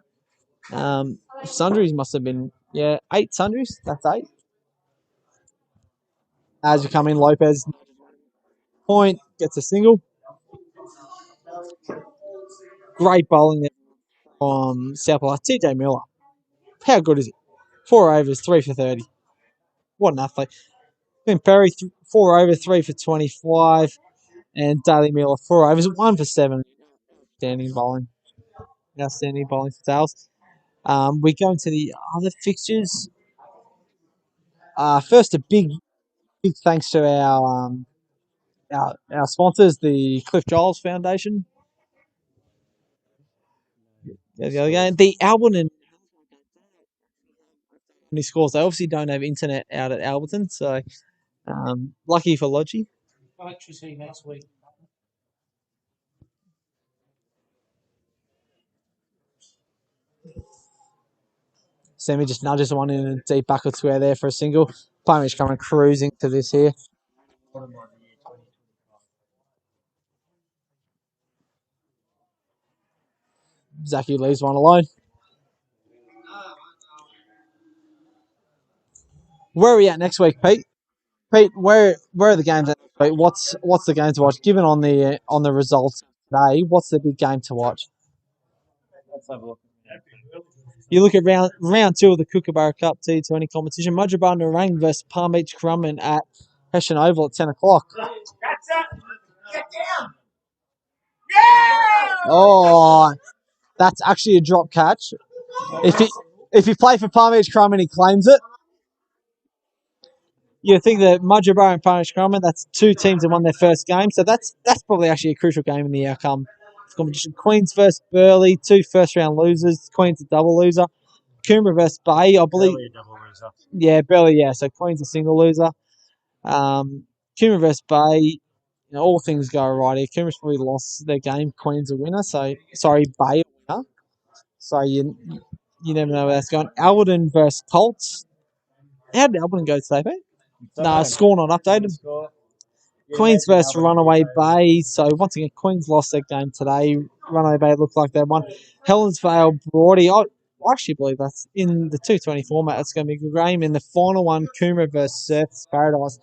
Sundries must have been 8 sundries. That's 8. As you come in, Lopez point gets a single. Great bowling there from Southport. TJ Miller. How good is he? 4 overs, 3 for 30. What an athlete. Then Perry 4 overs, 3 for 25, and Daly Miller 4 overs, 1 for 7. Outstanding bowling for Sales. We go into the other fixtures. First, a big thanks to our sponsors, the Cliff Giles Foundation. The other game, the Alberton scores. They obviously don't have internet out at Alberton, so lucky for Lodgy. Electricity next week. Sammy just nudges one in a deep backward square there for a single. Palmish coming cruising to this here. Zachy leaves one alone. Where are we at next week, Pete? Pete, where are the games at next week? What's the game to watch? Given on the results today, what's the big game to watch? Let's have a look. You look at round 2 of the Kookaburra Cup T20 competition. Mudgeeraba and Orang versus Palm Beach Crumman at Hessian Oval at 10 o'clock. Oh, that's actually a drop catch. If you play for Palm Beach Crumman, he claims it. You think that Mudgeeraba and Palm Beach Crumman, that's 2 teams that won their first game, so that's probably actually a crucial game in the outcome of the competition. Queens versus Burleigh, 2 first-round losers. Queens a double loser. Coomera versus Bay, I believe. Burleigh a double loser. Yeah, Burleigh, yeah. So Queens a single loser. Coomera versus Bay, all things go right here. Coomera's probably lost their game. Queens a winner. So sorry, Bay a winner. So you never know where that's going. Alberton versus Colts. How did Alberton go today, Pete? No, score not updated. Queens versus Runaway Bay. So once again, Queens lost their game today. Runaway Bay looked like they won. Helensvale Broady. I actually believe that's in the 220 format. It's going to be a good game. In the final one, Coomera versus Surfers Paradise.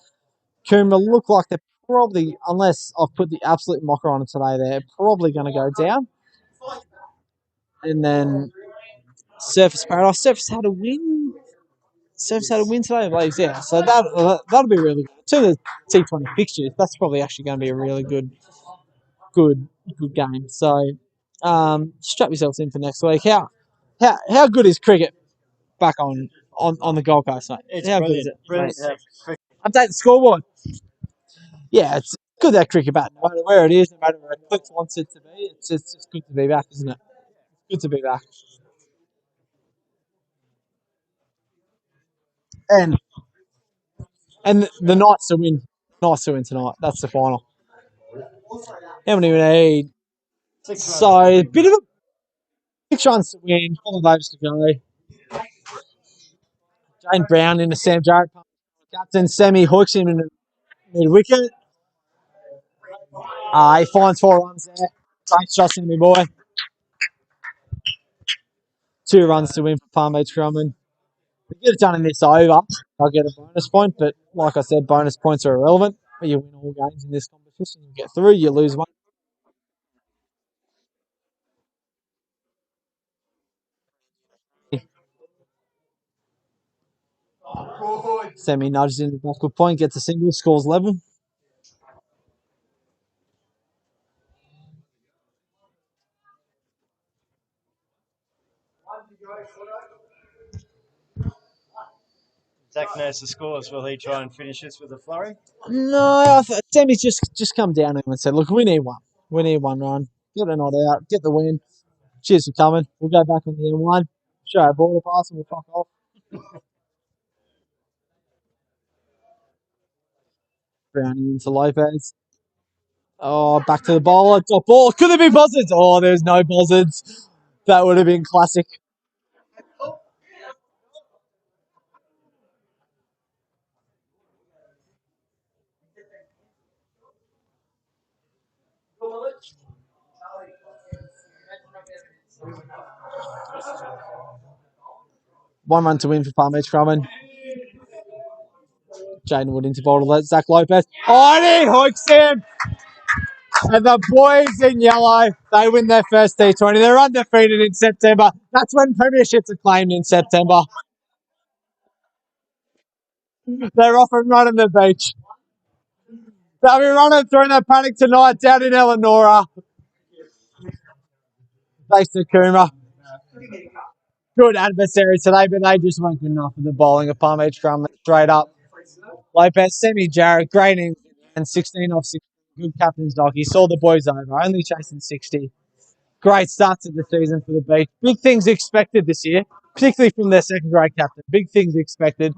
Coomera look like they're probably, unless I've put the absolute mocker on it today, they're probably going to go down. And then Surfers Paradise. Surfers had a win. Surfers had a win today, I believe. Yeah, so that'll be really good. To the T20 fixtures, that's probably actually going to be a really good game. So strap yourselves in for next week. How good is cricket back on the Gold Coast, mate? It's how brilliant. good is it? Brilliant. Update the scoreboard. Yeah, it's good that cricket back, no matter where it is, no matter where Cliff wants it to be. It's just good to be back, isn't it? Good to be back. And the Knights to win. Knights to win tonight. That's the final. How many we need? So a bit of a 6 runs to win. 4 overs to go. Jane Brown into Sam Jarrett. Captain Sammy hooks him in the mid wicket. He finds 4 runs there. Thanks, Justin, me boy. 2 runs to win for Palm Beach Crumman. If you get it done in this over, I'll get a bonus point. But like I said, bonus points are irrelevant. You win all games in this competition. You get through, you lose one. Sammy nudges in the backward point, gets a single, scores level. Zach knows the scores. Will he try and finish this with a flurry? No, Sammy's just come down to him and said, "Look, we need one. We need one run. Get the knot out. Get the win. Cheers for coming. We'll go back on the M1. Show our border pass and we'll fuck off." Brownie into Lopez. Oh, back to the bowler. Top ball. Could there be buzzards? Oh, there's no buzzards. That would have been classic. One run to win for Palm Beach Drummond. Jaden Wood into bowl to let Zach Lopez. Oh, and he hooks him. And the boys in yellow, they win their first T20. They're undefeated in September. That's when premierships are claimed in September. They're off and running the beach. They'll be running through their paddock tonight down in Eleonora. Thanks to Kuma. Good adversary today, but they just weren't good enough for the bowling of Palm Beach Drummond straight up. Lopez, Semi Jarrett, great innings, and 16 off 16. Good captain's dock. He saw the boys over, only chasing 60. Great start to the season for the Beach. Big things expected this year, particularly from their second grade captain. Big things expected.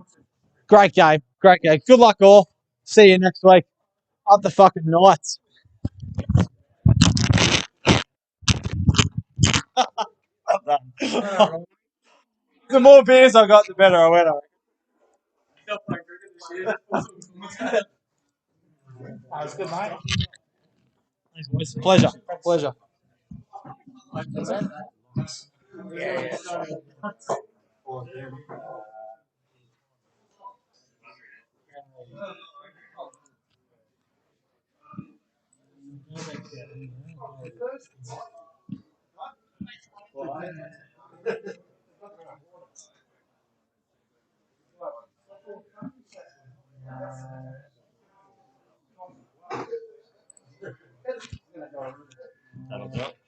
Great game. Great game. Good luck all. See you next week. Up the fucking Knights. The more beers I got, the better I went. It's good, mate. Pleasure. Pleasure. That'll do it.